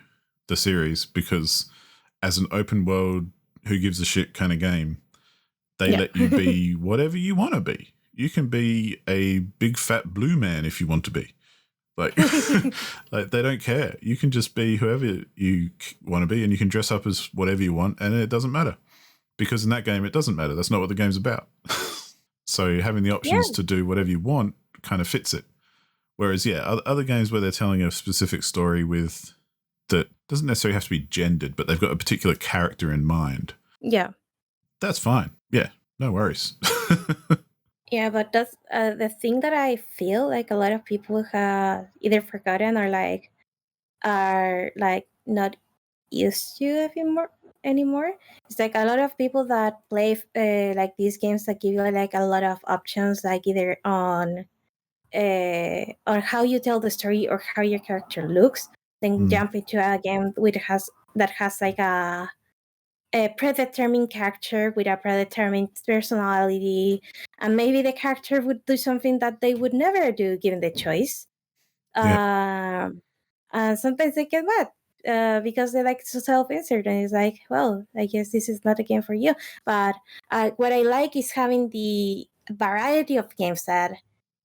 the series, because as an open world, who gives a shit kind of game, they let you be whatever you want to be. You can be a big fat blue man if you want to be. Like, like, they don't care. You can just be whoever you want to be, and you can dress up as whatever you want, and it doesn't matter. Because in that game, it doesn't matter. That's not what the game's about. So having the options to do whatever you want kind of fits it. Whereas, other games where they're telling a specific story with that doesn't necessarily have to be gendered, but they've got a particular character in mind. Yeah. That's fine. Yeah, no worries. Yeah, but that's the thing that I feel like a lot of people have either forgotten, or like are like not used to anymore. It's like a lot of people that play like these games that give you like a lot of options, like either on how you tell the story or how your character looks, then jump into a game that has like a predetermined character with a predetermined personality, and maybe the character would do something that they would never do given the choice. And sometimes they get mad because they like to self-insert, and it's like, well, I guess this is not a game for you. But what I like is having the variety of games, that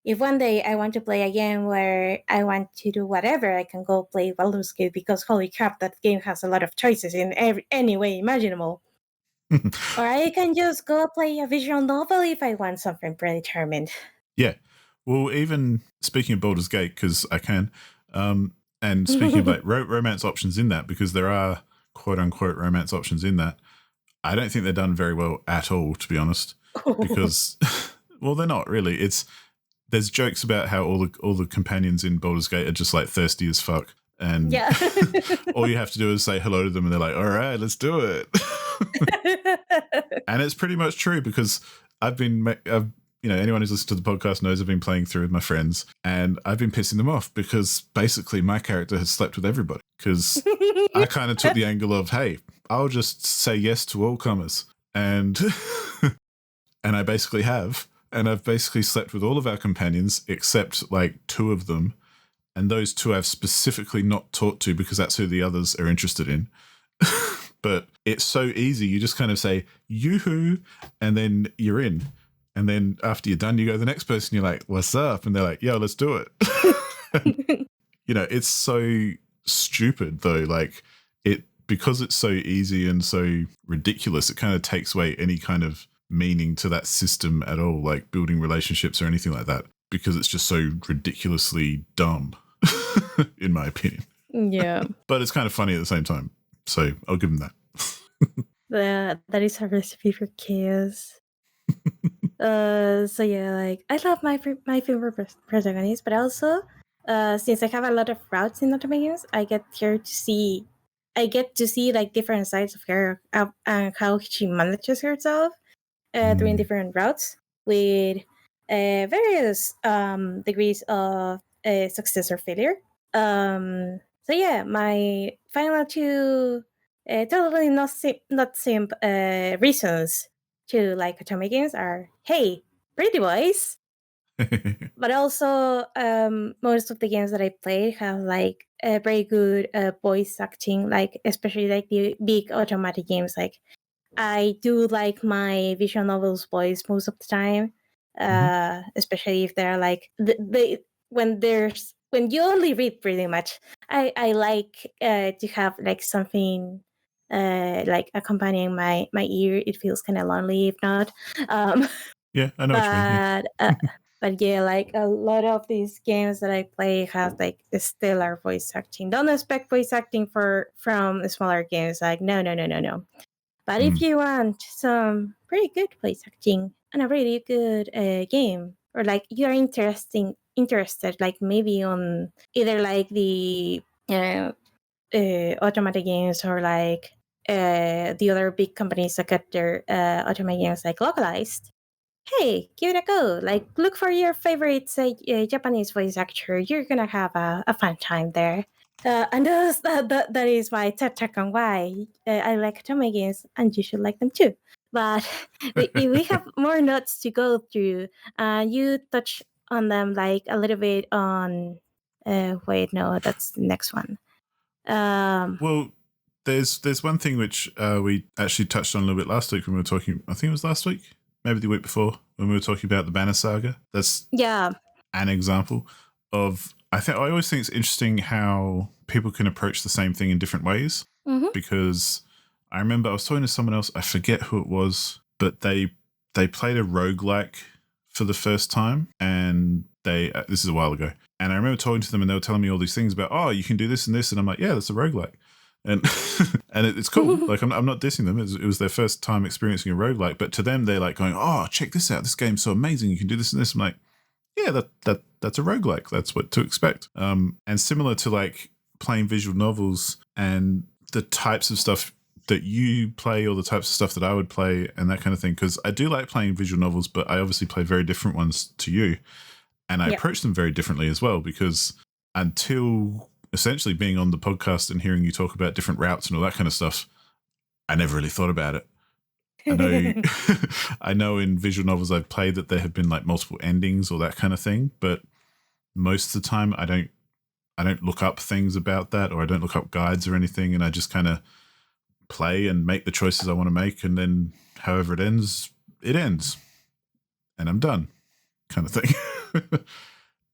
if one day I want to play a game where I want to do whatever, I can go play Baldur's Gate, because holy crap, that game has a lot of choices in any way imaginable. Or I can just go play a visual novel if I want something predetermined. Yeah. Well, even speaking of Baldur's Gate, because I can, and speaking of like romance options in that, because there are quote unquote romance options in that, I don't think they're done very well at all, to be honest. Because, well, they're not really. There's jokes about how all the companions in Baldur's Gate are just like thirsty as fuck, and all you have to do is say hello to them, and they're like, "All right, let's do it." And it's pretty much true, because anyone who's listened to the podcast knows I've been playing through with my friends, and I've been pissing them off because basically my character has slept with everybody, because I kind of took the angle of, hey, I'll just say yes to all comers, and and I basically have, and I've basically slept with all of our companions except like 2 of them, and those 2 I've specifically not talked to because that's who the others are interested in. But it's so easy. You just kind of say, yoo-hoo, and then you're in. And then after you're done, you go to the next person. You're like, what's up? And they're like, yo, let's do it. It's so stupid, though. Like, because it's so easy and so ridiculous, it kind of takes away any kind of meaning to that system at all, like building relationships or anything like that, because it's just so ridiculously dumb, in my opinion. Yeah. But it's kind of funny at the same time. So I'll give him that. That is a recipe for chaos. So yeah, like I love my favorite protagonist, but also since I have a lot of routes in Otome games, I get to see like different sides of her and how she manages herself doing different routes with various degrees of success or failure. So yeah, my final 2 totally not simp reasons to like Otome games are, hey, pretty boys. But also most of the games that I play have like a very good voice acting, like especially like the big automatic games. Like I do like my visual novels voice most of the time, especially if they're like when you only read pretty much. I like to have like something like accompanying my ear. It feels kind of lonely if not. Yeah, I know what you mean. Yeah. But yeah, like a lot of these games that I play have like stellar voice acting. Don't expect voice acting from the smaller games. Like no. But if you want some pretty good voice acting and a really good game, or like you're interested, like maybe on either like the automatic games or like the other big companies that get their automatic games like localized, hey, give it a go. Like look for your favorite Japanese voice actor. You're gonna have a fun time there. And that is my TED Talk on why I like Otome games, and you should like them too. But we have more notes to go through. You touch on them like a little bit on. Wait, no, that's the next one. Well, there's one thing which we actually touched on a little bit last week when we were talking. I think it was last week, maybe the week before, when we were talking about the Banner Saga. That's an example of. I always think it's interesting how people can approach the same thing in different ways. Because I remember I was talking to someone else, I forget who it was, but they played a roguelike for the first time, and this is a while ago. And I remember talking to them and they were telling me all these things about, oh, you can do this and this. And I'm like, yeah, that's a roguelike. And and it's cool. Like I'm not dissing them. It was their first time experiencing a roguelike. But to them, they're like going, oh, check this out. This game's so amazing. You can do this and this. I'm like, yeah, that's a roguelike. That's what to expect. And similar to like playing visual novels and the types of stuff that you play or the types of stuff that I would play and that kind of thing. Because I do like playing visual novels, but I obviously play very different ones to you. And I approach them very differently as well, because until essentially being on the podcast and hearing you talk about different routes and all that kind of stuff, I never really thought about it. I know in visual novels I've played that there have been like multiple endings or that kind of thing, but most of the time I don't look up things about that, or I don't look up guides or anything, and I just kind of play and make the choices I want to make, and then however it ends, and I'm done, kind of thing.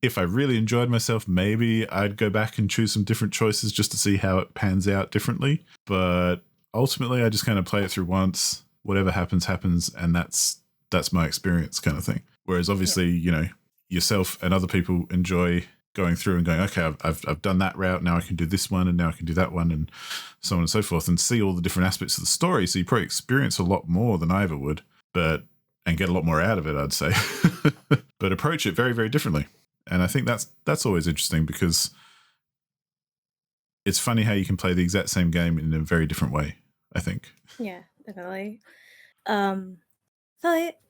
If I really enjoyed myself, maybe I'd go back and choose some different choices just to see how it pans out differently. But ultimately, I just kind of play it through once. Whatever happens, happens, and that's my experience, kind of thing. Whereas obviously, yourself and other people enjoy going through and going, okay, I've done that route, now I can do this one, and now I can do that one, and so on and so forth, and see all the different aspects of the story. So you probably experience a lot more than I ever would, and get a lot more out of it, I'd say. But approach it very, very differently. And I think that's always interesting, because it's funny how you can play the exact same game in a very different way, I think. Yeah, definitely.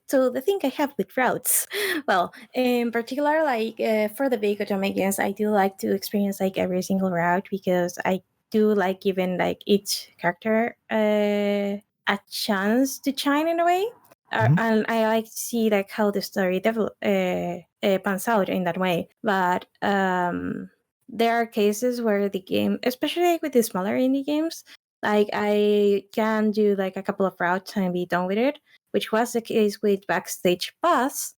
So the thing I have with routes, well, in particular, like for the big Otome games, I do like to experience like every single route, because I do like giving like each character a chance to shine in a way. And I like to see like how the story pans out in that way. But there are cases where the game, especially like with the smaller indie games, like I can do like a couple of routes and be done with it, which was the case with Backstage Pass,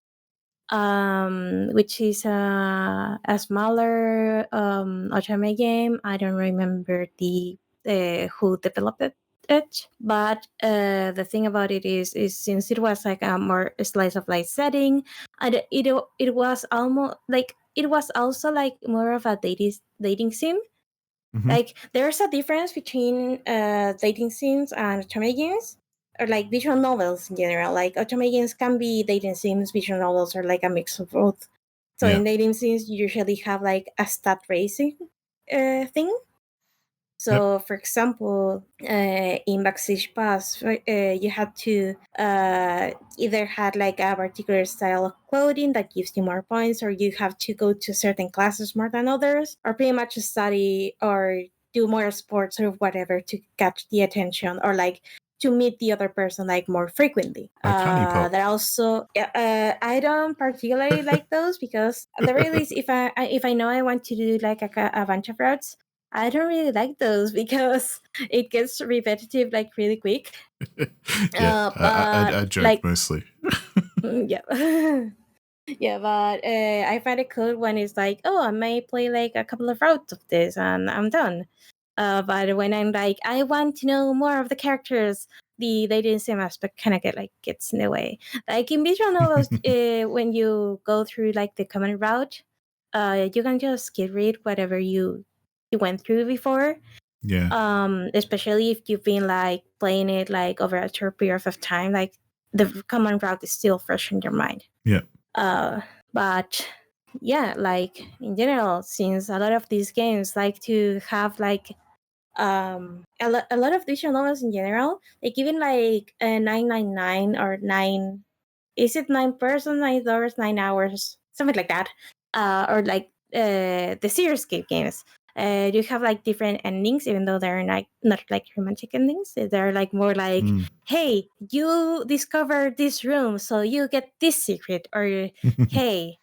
which is a smaller Otome game. I don't remember the who developed it, but the thing about it is since it was like a more slice of life setting, and it was almost like it was also like more of a dating sim. Like there's a difference between dating sims and Otome games, or like visual novels in general. Like Otome games can be dating sims, visual novels, or like a mix of both. So in dating sims, you usually have like a stat racing thing. So, for example, in Backstage Pass, you had to either had like a particular style of clothing that gives you more points, or you have to go to certain classes more than others, or pretty much study or do more sports or whatever to catch the attention, or like to meet the other person like more frequently. That also, I don't particularly like those, because at the very least, if I know I want to do like a bunch of routes, I don't really like those, because it gets repetitive like really quick. Yeah, I joke like, mostly. Yeah. Yeah, but I find it cool when it's like, oh, I may play like a couple of routes of this and I'm done. But when I'm like, I want to know more of the characters, the dating sim aspect kind of gets in the way. Like in visual novels, when you go through like the common route, you can just skip read whatever you went through before. Yeah. Especially if you've been like playing it like over a short period of time, like the common route is still fresh in your mind. Yeah. But yeah, like in general, since a lot of these games like to have like a lot of visual novels in general, like even like 999 or 9, is it 9 person, $9, 9 hours, something like that, or like the Serious games. You have like different endings, even though they're like not like romantic endings. They're like more like, hey, you discovered this room, so you get this secret, or hey,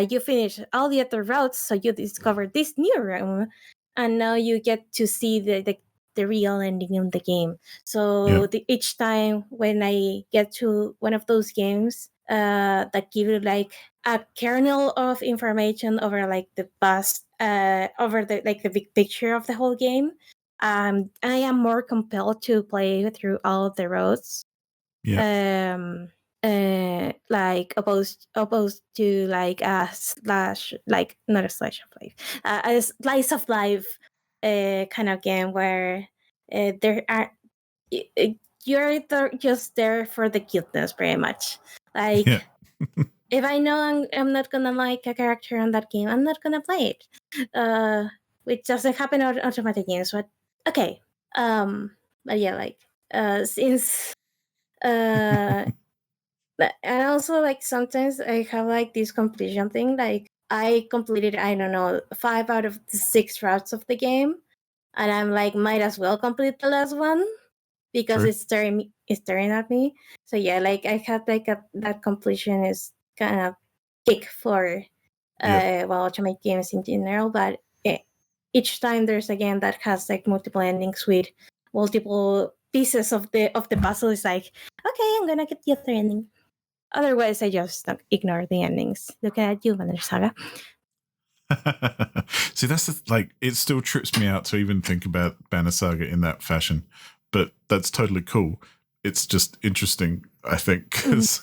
you finish all the other routes, so you discover this new room, and now you get to see the real ending of the game. So each time when I get to one of those games that give you like a kernel of information over like the past, over the like the big picture of the whole game, I am more compelled to play through all of the roads. Like opposed to like a slash, like not a slash of life, a slice of life kind of game where there are you're just there for the cuteness, pretty much. Like if I know I'm not gonna like a character on that game, I'm not gonna play it. Which doesn't happen on automatic games, but okay. But yeah, like since and also like sometimes I have like this completion thing. Like I completed, I don't know, 5 out of the 6 routes of the game, and I'm like, might as well complete the last one, because it's staring at me. So yeah, like I have like that completion is kind of kick for Ultimate games in general. But each time there's a game that has like multiple endings with multiple pieces of the puzzle, is like, okay, I'm gonna get the other ending. Otherwise, I just ignore the endings. Look at you, Banner Saga. See, that's like, it still trips me out to even think about Banner Saga in that fashion, but that's totally cool. It's just interesting, I think, because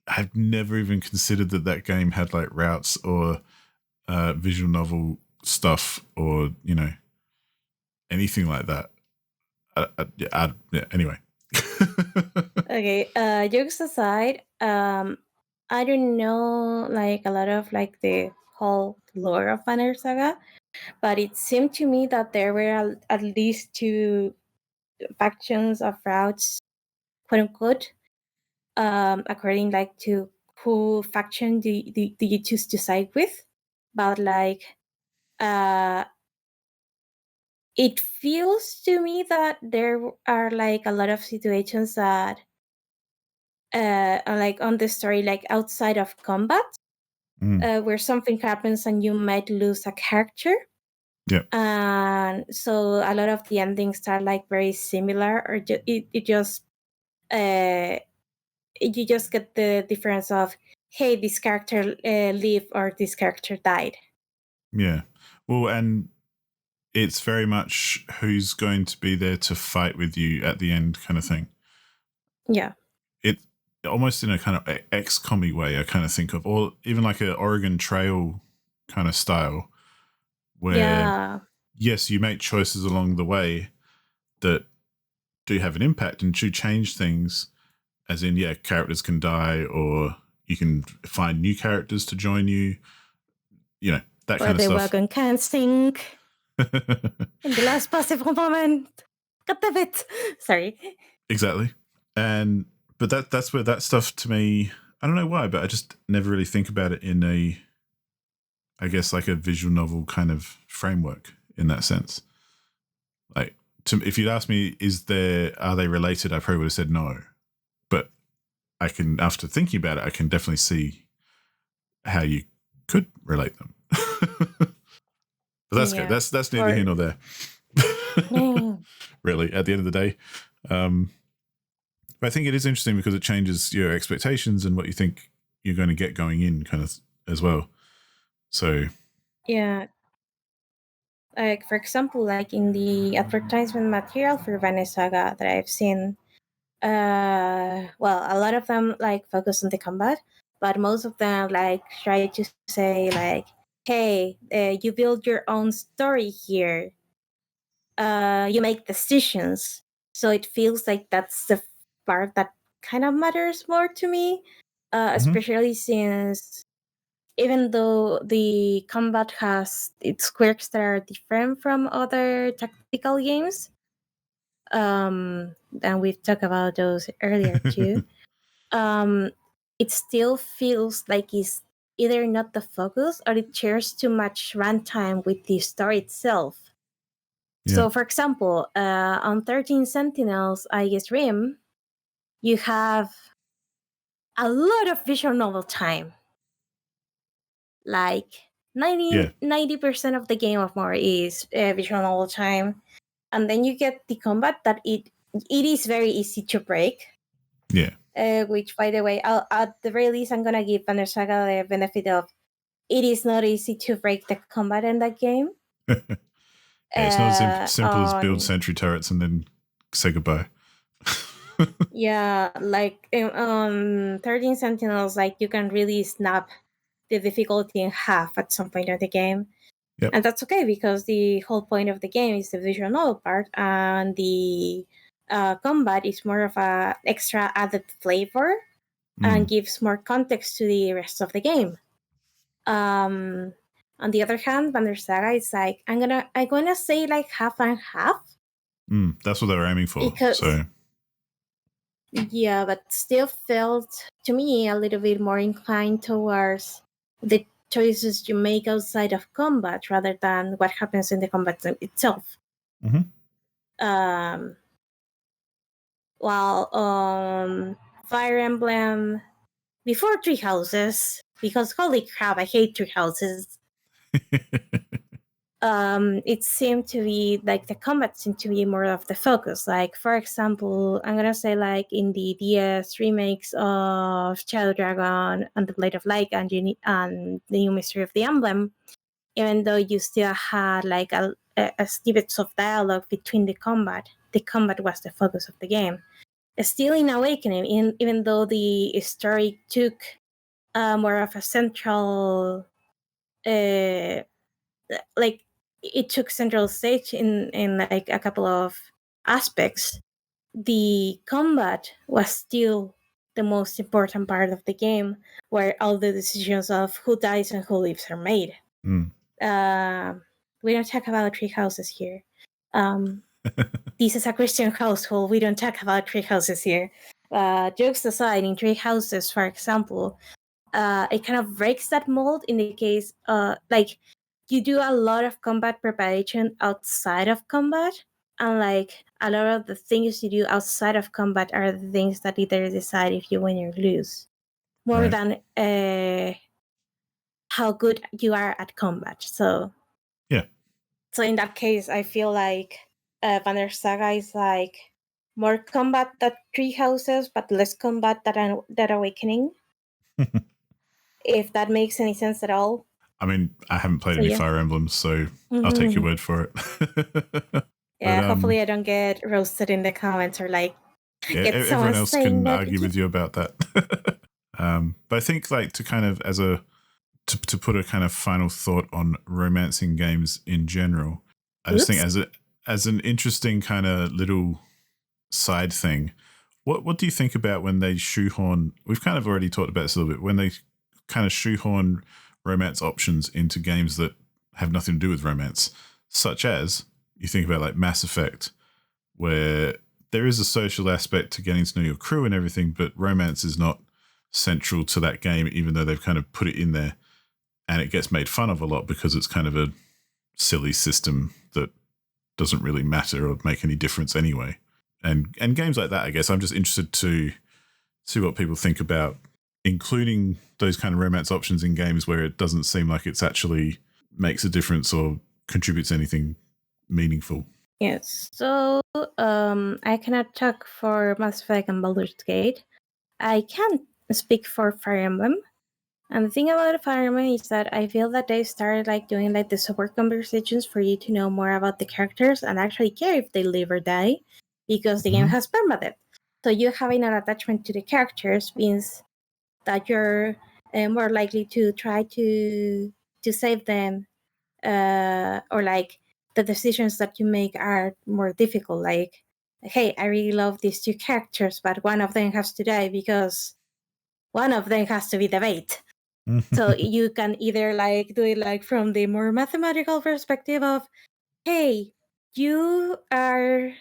I've never even considered that game had like routes or visual novel stuff or, anything like that. Anyway. Okay, jokes aside, I don't know like a lot of like the whole lore of Banner Saga, but it seemed to me that there were at least two factions of routes, quote unquote, according like to who faction do you choose to side with. But like it feels to me that there are like a lot of situations that like on the story, like outside of combat, where something happens and you might lose a character. Yeah. And so a lot of the endings are like very similar, or it just you just get the difference of, hey, this character lived or this character died. Yeah. Well, and it's very much who's going to be there to fight with you at the end kind of thing. Yeah. It almost in a kind of XCOM-y way, I kind of think of, or even like an Oregon Trail kind of style, where yes, you make choices along the way that do have an impact and do change things, as in, yeah, characters can die or you can find new characters to join you, that or kind of the stuff. wagon can sink in the last possible moment. God damn it. Sorry. Exactly. But that's where that stuff to me, I don't know why, but I just never really think about it in a, I guess, like a visual novel kind of framework in that sense. Like, if you'd asked me, are they related? I probably would have said no. But I can, after thinking about it, I can definitely see how you could relate them. But that's good. That's neither here nor there. Really, at the end of the day. But I think it is interesting because it changes your expectations and what you think you're going to get going in kind of as well. So yeah, like for example, like in the advertisement material for Vanessa Saga that I've seen, well, a lot of them like focus on the combat, but most of them like try to say like, hey, you build your own story here, you make decisions, so it feels like that's the part that kind of matters more to me, especially since even though the combat has its quirks that are different from other tactical games, and we've talked about those earlier too, it still feels like it's either not the focus or it shares too much runtime with the story itself. yeah. So, for example, on 13 Sentinels, I guess Rim, you have a lot of visual novel time. Like 90% of the game of more is visual novel time. And then you get the combat that it is very easy to break. Yeah. Which, by the way, at the very least, I'm going to give Banner Saga the benefit of it is not easy to break the combat in that game. It's not as simple as build sentry turrets and then say goodbye. Yeah, like on 13 Sentinels, like you can really snap the difficulty in half at some point of the game. Yep. And that's okay because the whole point of the game is the visual novel part, and the combat is more of a extra added flavor and gives more context to the rest of the game. On the other hand, Banner Saga is like I'm gonna say like half and half. That's what they were aiming for. Yeah, but still felt to me a little bit more inclined towards the choices you make outside of combat rather than what happens in the combat itself. While Fire Emblem before Tree Houses, because holy crap, I hate Tree Houses. It seemed to be like the combat seemed to be more of the focus. Like, for example, I'm gonna say like in the DS remakes of Shadow Dragon and the Blade of Light and the New Mystery of the Emblem, even though you still had like a snippets of dialogue between the combat was the focus of the game. still in Awakening, even though the story took more of a central, like it took central stage in like a couple of aspects. The combat was still the most important part of the game, where all the decisions of who dies and who lives are made. We don't talk about tree houses here. This is a Christian household. We don't talk about tree houses here. Jokes aside, in tree houses, for example, it kind of breaks that mold in the case, like you do a lot of combat preparation outside of combat, and like a lot of the things you do outside of combat are the things that either decide if you win or lose, more than how good you are at combat. So yeah. So in that case, I feel like Banner Saga is like more combat than Tree Houses, but less combat than Awakening. If that makes any sense at all. I mean, I haven't played any Fire Emblems, so I'll take your word for it. Yeah, but, hopefully I don't get roasted in the comments or like get everyone else can argue with you about that. But I think like to kind of to put a kind of final thought on romancing games in general, I just think as an interesting kind of little side thing, what do you think about when they shoehorn? We've kind of already talked about this a little bit. When they kind of shoehorn romance options into games that have nothing to do with romance, such as you think about like Mass Effect, where there is a social aspect to getting to know your crew and everything, but romance is not central to that game, even though they've kind of put it in there, and it gets made fun of a lot because it's kind of a silly system that doesn't really matter or make any difference anyway. And games like that, I guess I'm just interested to see what people think about including those kind of romance options in games where it doesn't seem like it's actually makes a difference or contributes anything meaningful. Yes. So I cannot talk for Mass Effect and Baldur's Gate. I can speak for Fire Emblem. And the thing about Fire Emblem is that I feel that they started like doing like the support conversations for you to know more about the characters and actually care if they live or die, because the game has permadeath. So you having an attachment to the characters means that you're more likely to try to save them, or like the decisions that you make are more difficult. Like, hey, I really love these two characters, but one of them has to die because one of them has to be the bait. So you can either like do it like from the more mathematical perspective of, hey, you are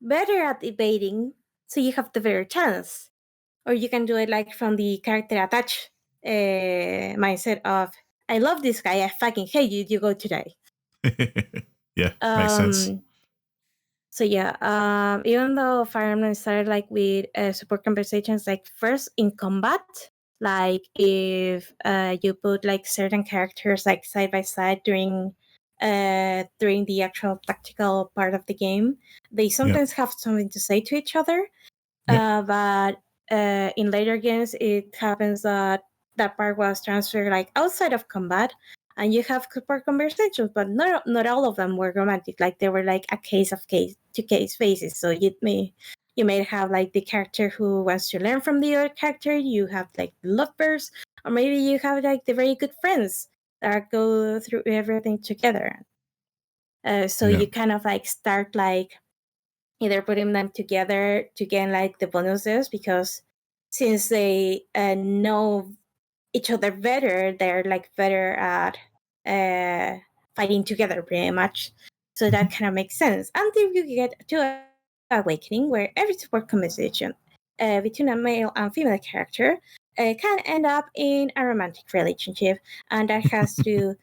better at debating, so you have the better chance. Or you can do it like from the character attached mindset of, I love this guy, I fucking hate you, you go today. Yeah, makes sense. So yeah, even though Fire Emblem started like with support conversations, like first in combat, like if you put like certain characters like side by side during the actual tactical part of the game, they sometimes have something to say to each other. But in later games, it happens that that part was transferred like outside of combat, and you have support conversations, but not all of them were romantic. Like they were like a case to case basis. So you may have like the character who wants to learn from the other character. You have like lovers, or maybe you have like the very good friends that go through everything together. So you kind of like start like either putting them together to get like the bonuses, because since they know each other better, they're like better at fighting together pretty much. So that kind of makes sense until you get to Awakening, where every support conversation between a male and female character can end up in a romantic relationship, and that has to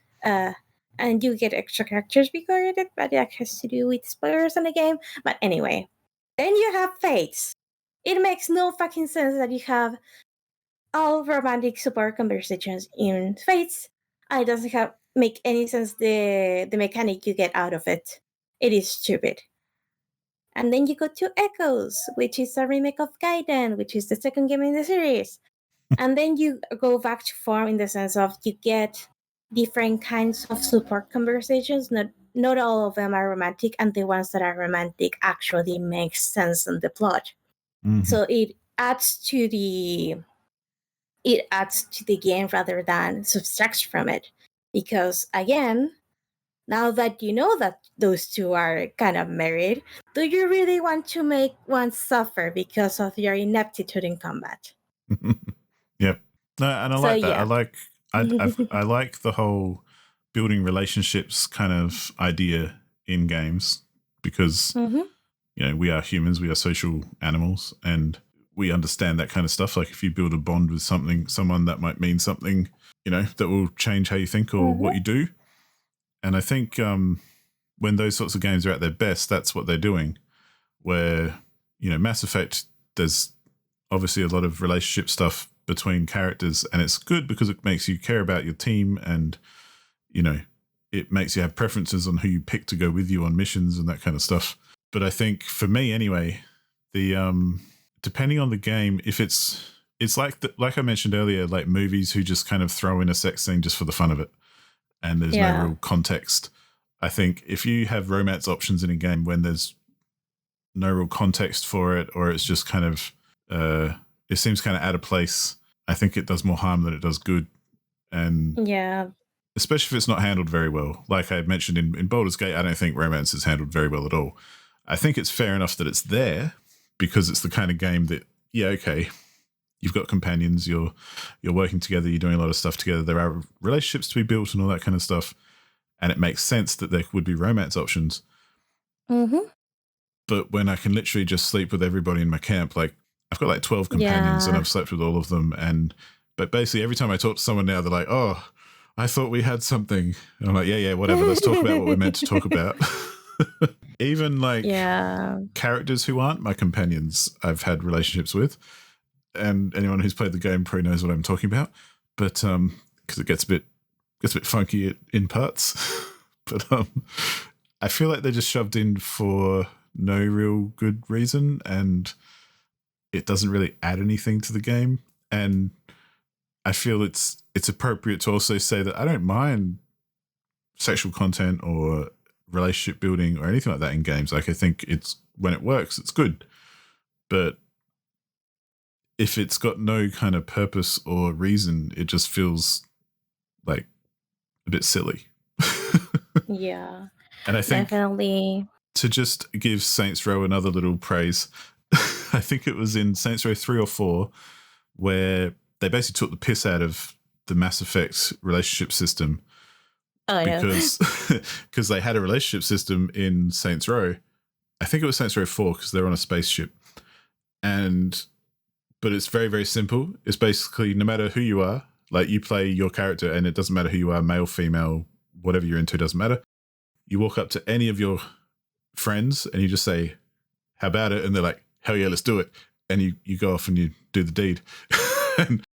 and you get extra characters because of it, but that has to do with spoilers in the game. But anyway, then you have fates. It makes no fucking sense that you have all romantic support conversations in fates, and it doesn't make any sense the mechanic you get out of it. It is stupid. And then you go to Echoes, which is a remake of Gaiden, which is the second game in the series. And then you go back to form in the sense of you get different kinds of support conversations. Not all of them are romantic, and the ones that are romantic actually make sense in the plot. So it adds to the game rather than subtracts from it. Because again, now that you know that those two are kind of married, do you really want to make one suffer because of your ineptitude in combat? Yep. No, and I So like that. yeah. I like the whole building relationships kind of idea in games because we are humans, we are social animals, and we understand that kind of stuff. Like if you build a bond with someone that might mean something, that will change how you think or what you do. And I think when those sorts of games are at their best, that's what they're doing. Where, Mass Effect, there's obviously a lot of relationship stuff between characters, and it's good because it makes you care about your team and, it makes you have preferences on who you pick to go with you on missions and that kind of stuff. But I think for me anyway, the depending on the game, if it's like I mentioned earlier, like movies who just kind of throw in a sex scene just for the fun of it and there's no real context. I think if you have romance options in a game when there's no real context for it, or it's just kind of it seems kind of out of place, I think it does more harm than it does good. And especially if it's not handled very well. Like I mentioned in Baldur's Gate, I don't think romance is handled very well at all. I think it's fair enough that it's there because it's the kind of game that, you've got companions, you're working together, you're doing a lot of stuff together, there are relationships to be built and all that kind of stuff, and it makes sense that there would be romance options. But when I can literally just sleep with everybody in my camp, like I've got like 12 companions and I've slept with all of them, but basically every time I talk to someone now, they're like, oh, I thought we had something. And I'm like, yeah, whatever, let's talk about what we're meant to talk about. Even like characters who aren't my companions, I've had relationships with, and anyone who's played the game probably knows what I'm talking about. But because it gets a bit funky in parts. But I feel like they're just shoved in for no real good reason, and it doesn't really add anything to the game. And I feel it's appropriate to also say that I don't mind sexual content or relationship building or anything like that in games. Like I think it's when it works, it's good. But if it's got no kind of purpose or reason, it just feels like a bit silly. Yeah. And I think definitely to just give Saints Row another little praise, I think it was in Saints Row 3 or 4 where they basically took the piss out of the Mass Effect relationship system because they had a relationship system in Saints Row. I think it was Saints Row 4 because they're on a spaceship. But it's very, very simple. It's basically no matter who you are, like you play your character and it doesn't matter who you are, male, female, whatever you're into, doesn't matter. You walk up to any of your friends and you just say, how about it? And they're like, hell yeah, let's do it. And you go off and you do the deed. and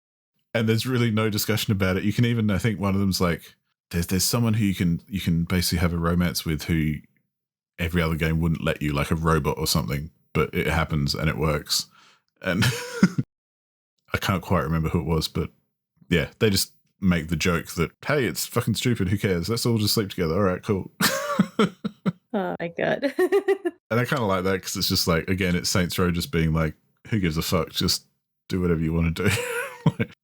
there's really no discussion about it. You can even, I think one of them's like, there's someone who you can basically have a romance with who every other game wouldn't let you, like a robot or something, but it happens and it works. And I can't quite remember who it was, but yeah, they just make the joke that, hey, it's fucking stupid, who cares? Let's all just sleep together. All right, cool. Oh my god. And I kind of like that because it's just like, again, it's Saints Row just being like, who gives a fuck? Just do whatever you want to do.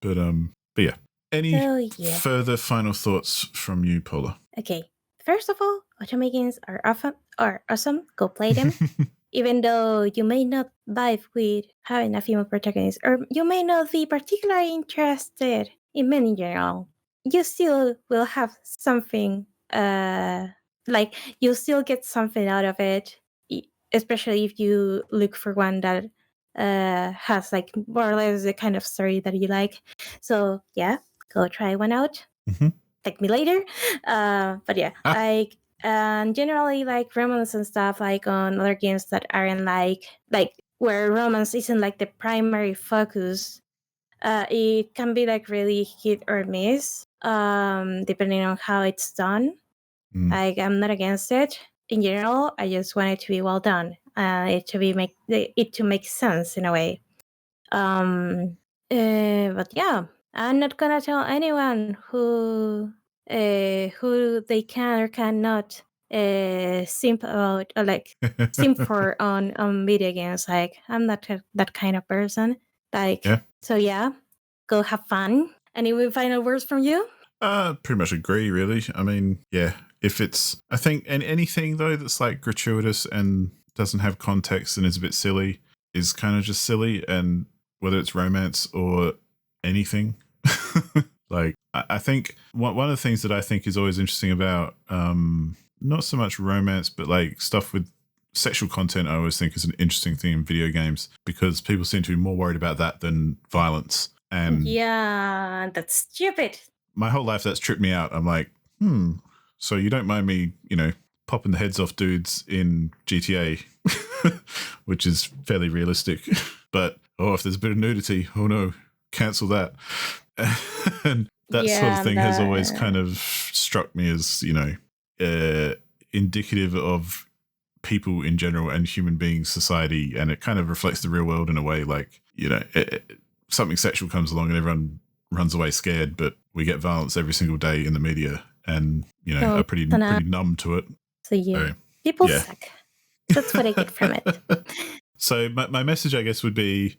but yeah. Any further final thoughts from you, Paula? Okay. First of all, Otome games are awesome. Go play them. Even though you may not vibe with having a female protagonist, or you may not be particularly interested in men in general, you still will have something, like you'll still get something out of it, especially if you look for one that has like more or less the kind of story that you like. So yeah, go try one out. Thank me later. But yeah, like generally like romance and stuff, like on other games that aren't like where romance isn't like the primary focus. It can be like really hit or miss, depending on how it's done. Like I'm not against it in general. I just want it to be well done. It to make sense in a way. But yeah, I'm not gonna tell anyone who they can or cannot simp about like simp for on video games. Like I'm not that kind of person. Like so yeah, go have fun. Any final words from you? Pretty much agree, really. I mean, yeah, if it's, I think, and anything though that's like gratuitous and doesn't have context and is a bit silly is kind of just silly. And whether it's romance or anything, like I think one of the things that I think is always interesting about not so much romance, but like stuff with sexual content, I always think is an interesting thing in video games because people seem to be more worried about that than violence. And yeah, that's stupid. My whole life that's tripped me out. I'm like, so you don't mind me, popping the heads off dudes in GTA, which is fairly realistic. But, if there's a bit of nudity, oh no, cancel that. And that sort of thing has always kind of struck me as, indicative of people in general and human beings, society. And it kind of reflects the real world in a way, like, something sexual comes along and everyone runs away scared, but we get violence every single day in the media and, are pretty numb to it. So people suck. That's what I get from it. So my message, I guess, would be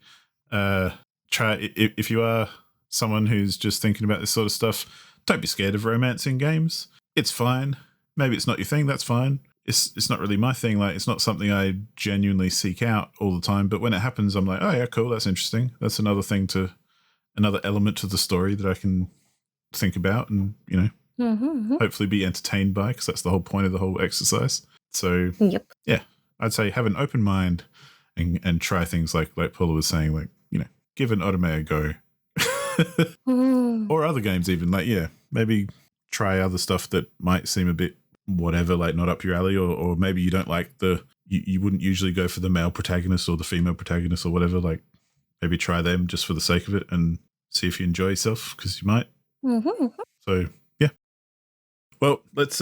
try, if you are someone who's just thinking about this sort of stuff, don't be scared of romance in games. It's fine. Maybe it's not your thing. That's fine. It's not really my thing. Like, it's not something I genuinely seek out all the time. But when it happens, I'm like, oh yeah, cool. That's interesting. That's another element to the story that I can think about and, hopefully be entertained by, because that's the whole point of the whole exercise. So, yeah, I'd say have an open mind and try things like Paula was saying, like, give an Otome a go. Or other games even, like, maybe try other stuff that might seem a bit whatever, like not up your alley, or maybe you don't like you wouldn't usually go for the male protagonist or the female protagonist or whatever, like maybe try them just for the sake of it and see if you enjoy yourself, because you might. So, yeah. Well, let's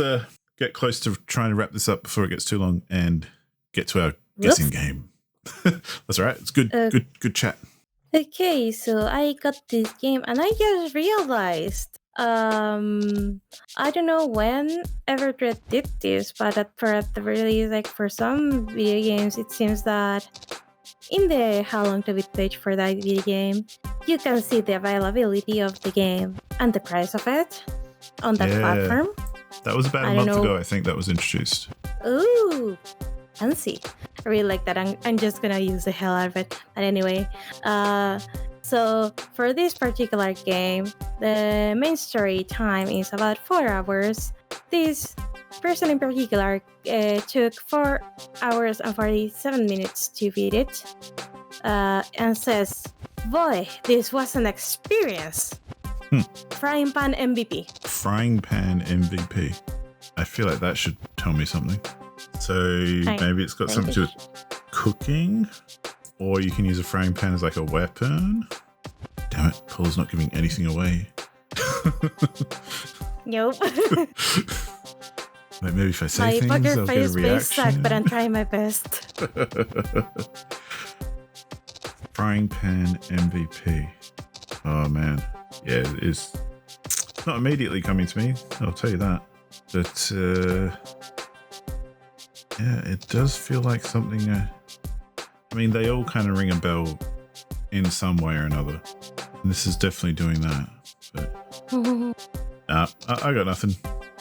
get close to trying to wrap this up before it gets too long and get to our guessing game. That's all right. It's good. Good chat. Okay, so I got this game and I just realized, I don't know when Everdread did this, but at the release, like for some video games, it seems that in the How Long to Beat page for that video game, you can see the availability of the game and the price of it on that platform. That was about a month ago, I think, that was introduced. Ooh, fancy. I really like that. I'm just gonna use the hell out of it. But anyway, so for this particular game, the main story time is about 4 hours. This person in particular took 4 hours and 47 minutes to beat it, and says, "Boy, this was an experience." Frying pan MVP. Frying pan MVP. I feel like that should tell me something. So maybe it's got something to do with cooking, or you can use a frying pan as like a weapon. Damn it, Paula's not giving anything away. Nope. Like maybe if I say things, I'll get a reaction. Suck, but I'm trying my best. Frying pan MVP. Oh man, yeah, it's not immediately coming to me, I'll tell you that. But yeah, it does feel like something. I mean, they all kind of ring a bell in some way or another, and this is definitely doing that. But I got nothing.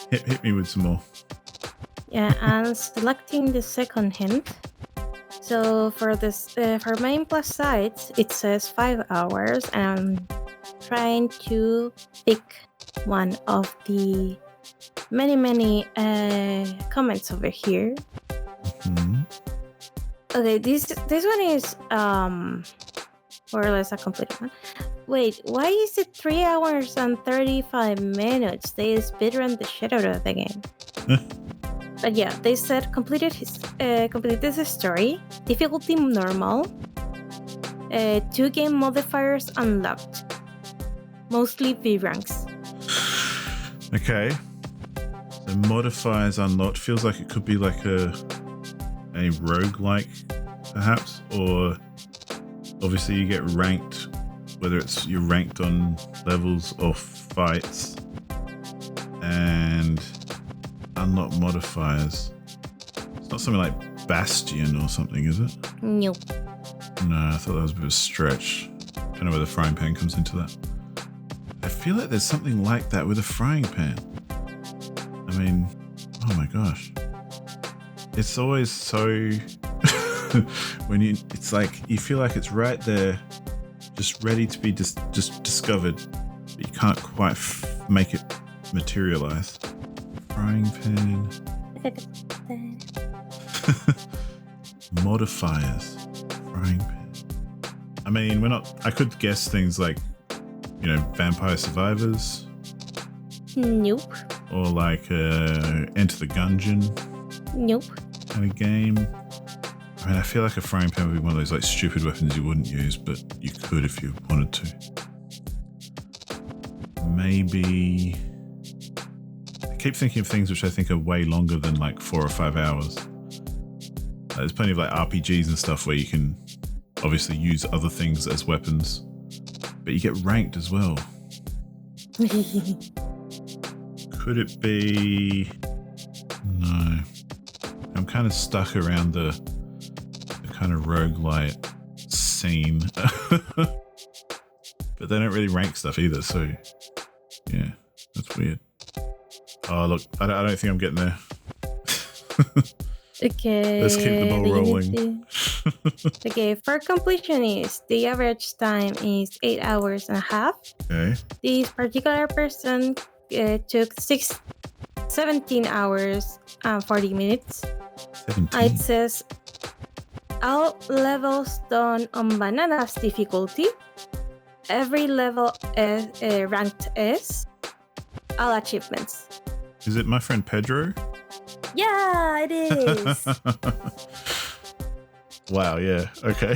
Hit me with some more. Yeah, and selecting the second hint. So for this, for main plus sites, it says 5 hours, and I'm trying to pick one of the many comments over here. Okay, this one is more or less a complete one. Wait, why is it 3 hours and 35 minutes? They speedrun the shit out of the game. But yeah, they said completed this story. Difficulty normal. 2 game modifiers unlocked. Mostly V ranks. Okay. So modifiers unlocked feels like it could be like a roguelike, perhaps, or obviously you get ranked, whether it's you're ranked on levels or fights, and unlock modifiers. It's not something like Bastion or something, is it? Nope. No, I thought that was a bit of a stretch. Don't know where the frying pan comes into that. I feel like there's something like that with a frying pan. I mean, oh my gosh. It's always so... it's like, you feel like it's right there, just ready to be just discovered, but you can't quite make it materialize. Frying pan. Modifiers. Frying pan. I mean, I could guess things like, Vampire Survivors. Nope. Or like Enter the Gungeon. Nope. Kind of game. I mean, I feel like a frying pan would be one of those like stupid weapons you wouldn't use, but you could if you wanted to. Maybe... I keep thinking of things which I think are way longer than like 4 or 5 hours. There's plenty of like RPGs and stuff where you can obviously use other things as weapons, but you get ranked as well. Could it be... No. I'm kind of stuck around the kind of roguelite scene. But they don't really rank stuff either, so yeah, that's weird. Oh look, I don't think I'm getting there. Okay. Let's keep the ball rolling. Okay, for completionists, the average time is 8 hours and a half. Okay. This particular person took 17 hours and 40 minutes. 17. It says all levels done on Banana's difficulty. Every level is ranked S. All achievements. Is it my friend Pedro? Yeah, it is. Wow, yeah, okay.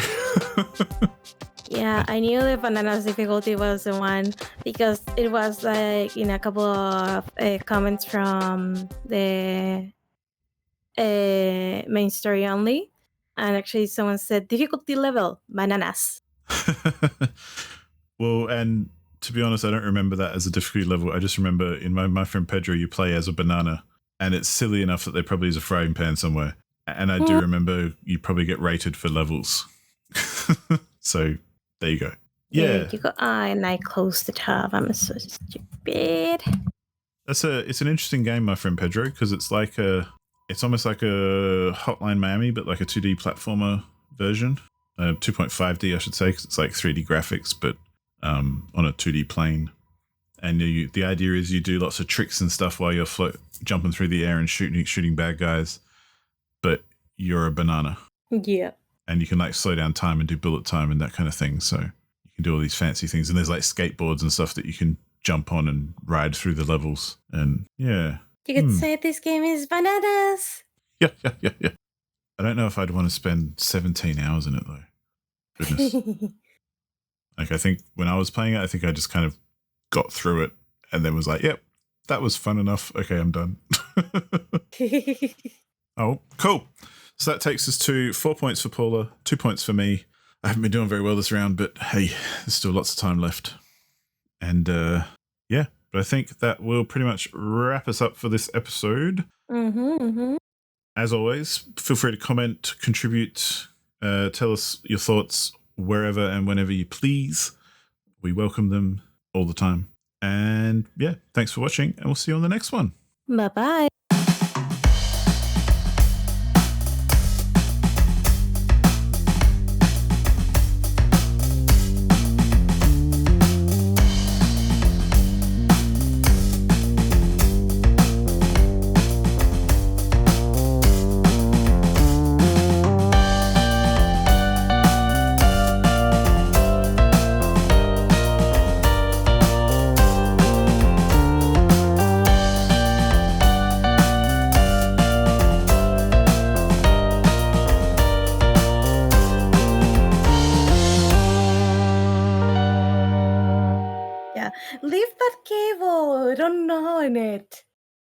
Yeah, I knew the Banana's difficulty was the one because it was like in a couple of comments from the main story only. And actually someone said difficulty level, bananas. Well, and to be honest, I don't remember that as a difficulty level. I just remember in my friend Pedro, you play as a banana, and it's silly enough that there probably is a frying pan somewhere. And I do remember you probably get rated for levels. So there you go. Yeah. There you go. And I closed the tab. I'm so stupid. It's an interesting game, my friend Pedro, because it's almost like a Hotline Miami, but like a 2D platformer version. 2.5D, I should say, because it's like 3D graphics, but on a 2D plane. And the idea is you do lots of tricks and stuff while you're jumping through the air and shooting bad guys, but you're a banana. Yeah. And you can like slow down time and do bullet time and that kind of thing. So you can do all these fancy things. And there's like skateboards and stuff that you can jump on and ride through the levels. And yeah. You could say this game is bananas. Yeah. I don't know if I'd want to spend 17 hours in it though. Goodness. Like I think when I was playing it, I think I just kind of got through it and then was like, yep, that was fun enough. Okay, I'm done. Oh, cool. So that takes us to 4 points for Paula, 2 points for me. I haven't been doing very well this round, but hey, there's still lots of time left. And yeah, but I think that will pretty much wrap us up for this episode. As always, feel free to comment, contribute, tell us your thoughts wherever and whenever you please. We welcome them all the time. And yeah, thanks for watching, and we'll see you on the next one. Bye-bye. Leave that cable. I don't know in it.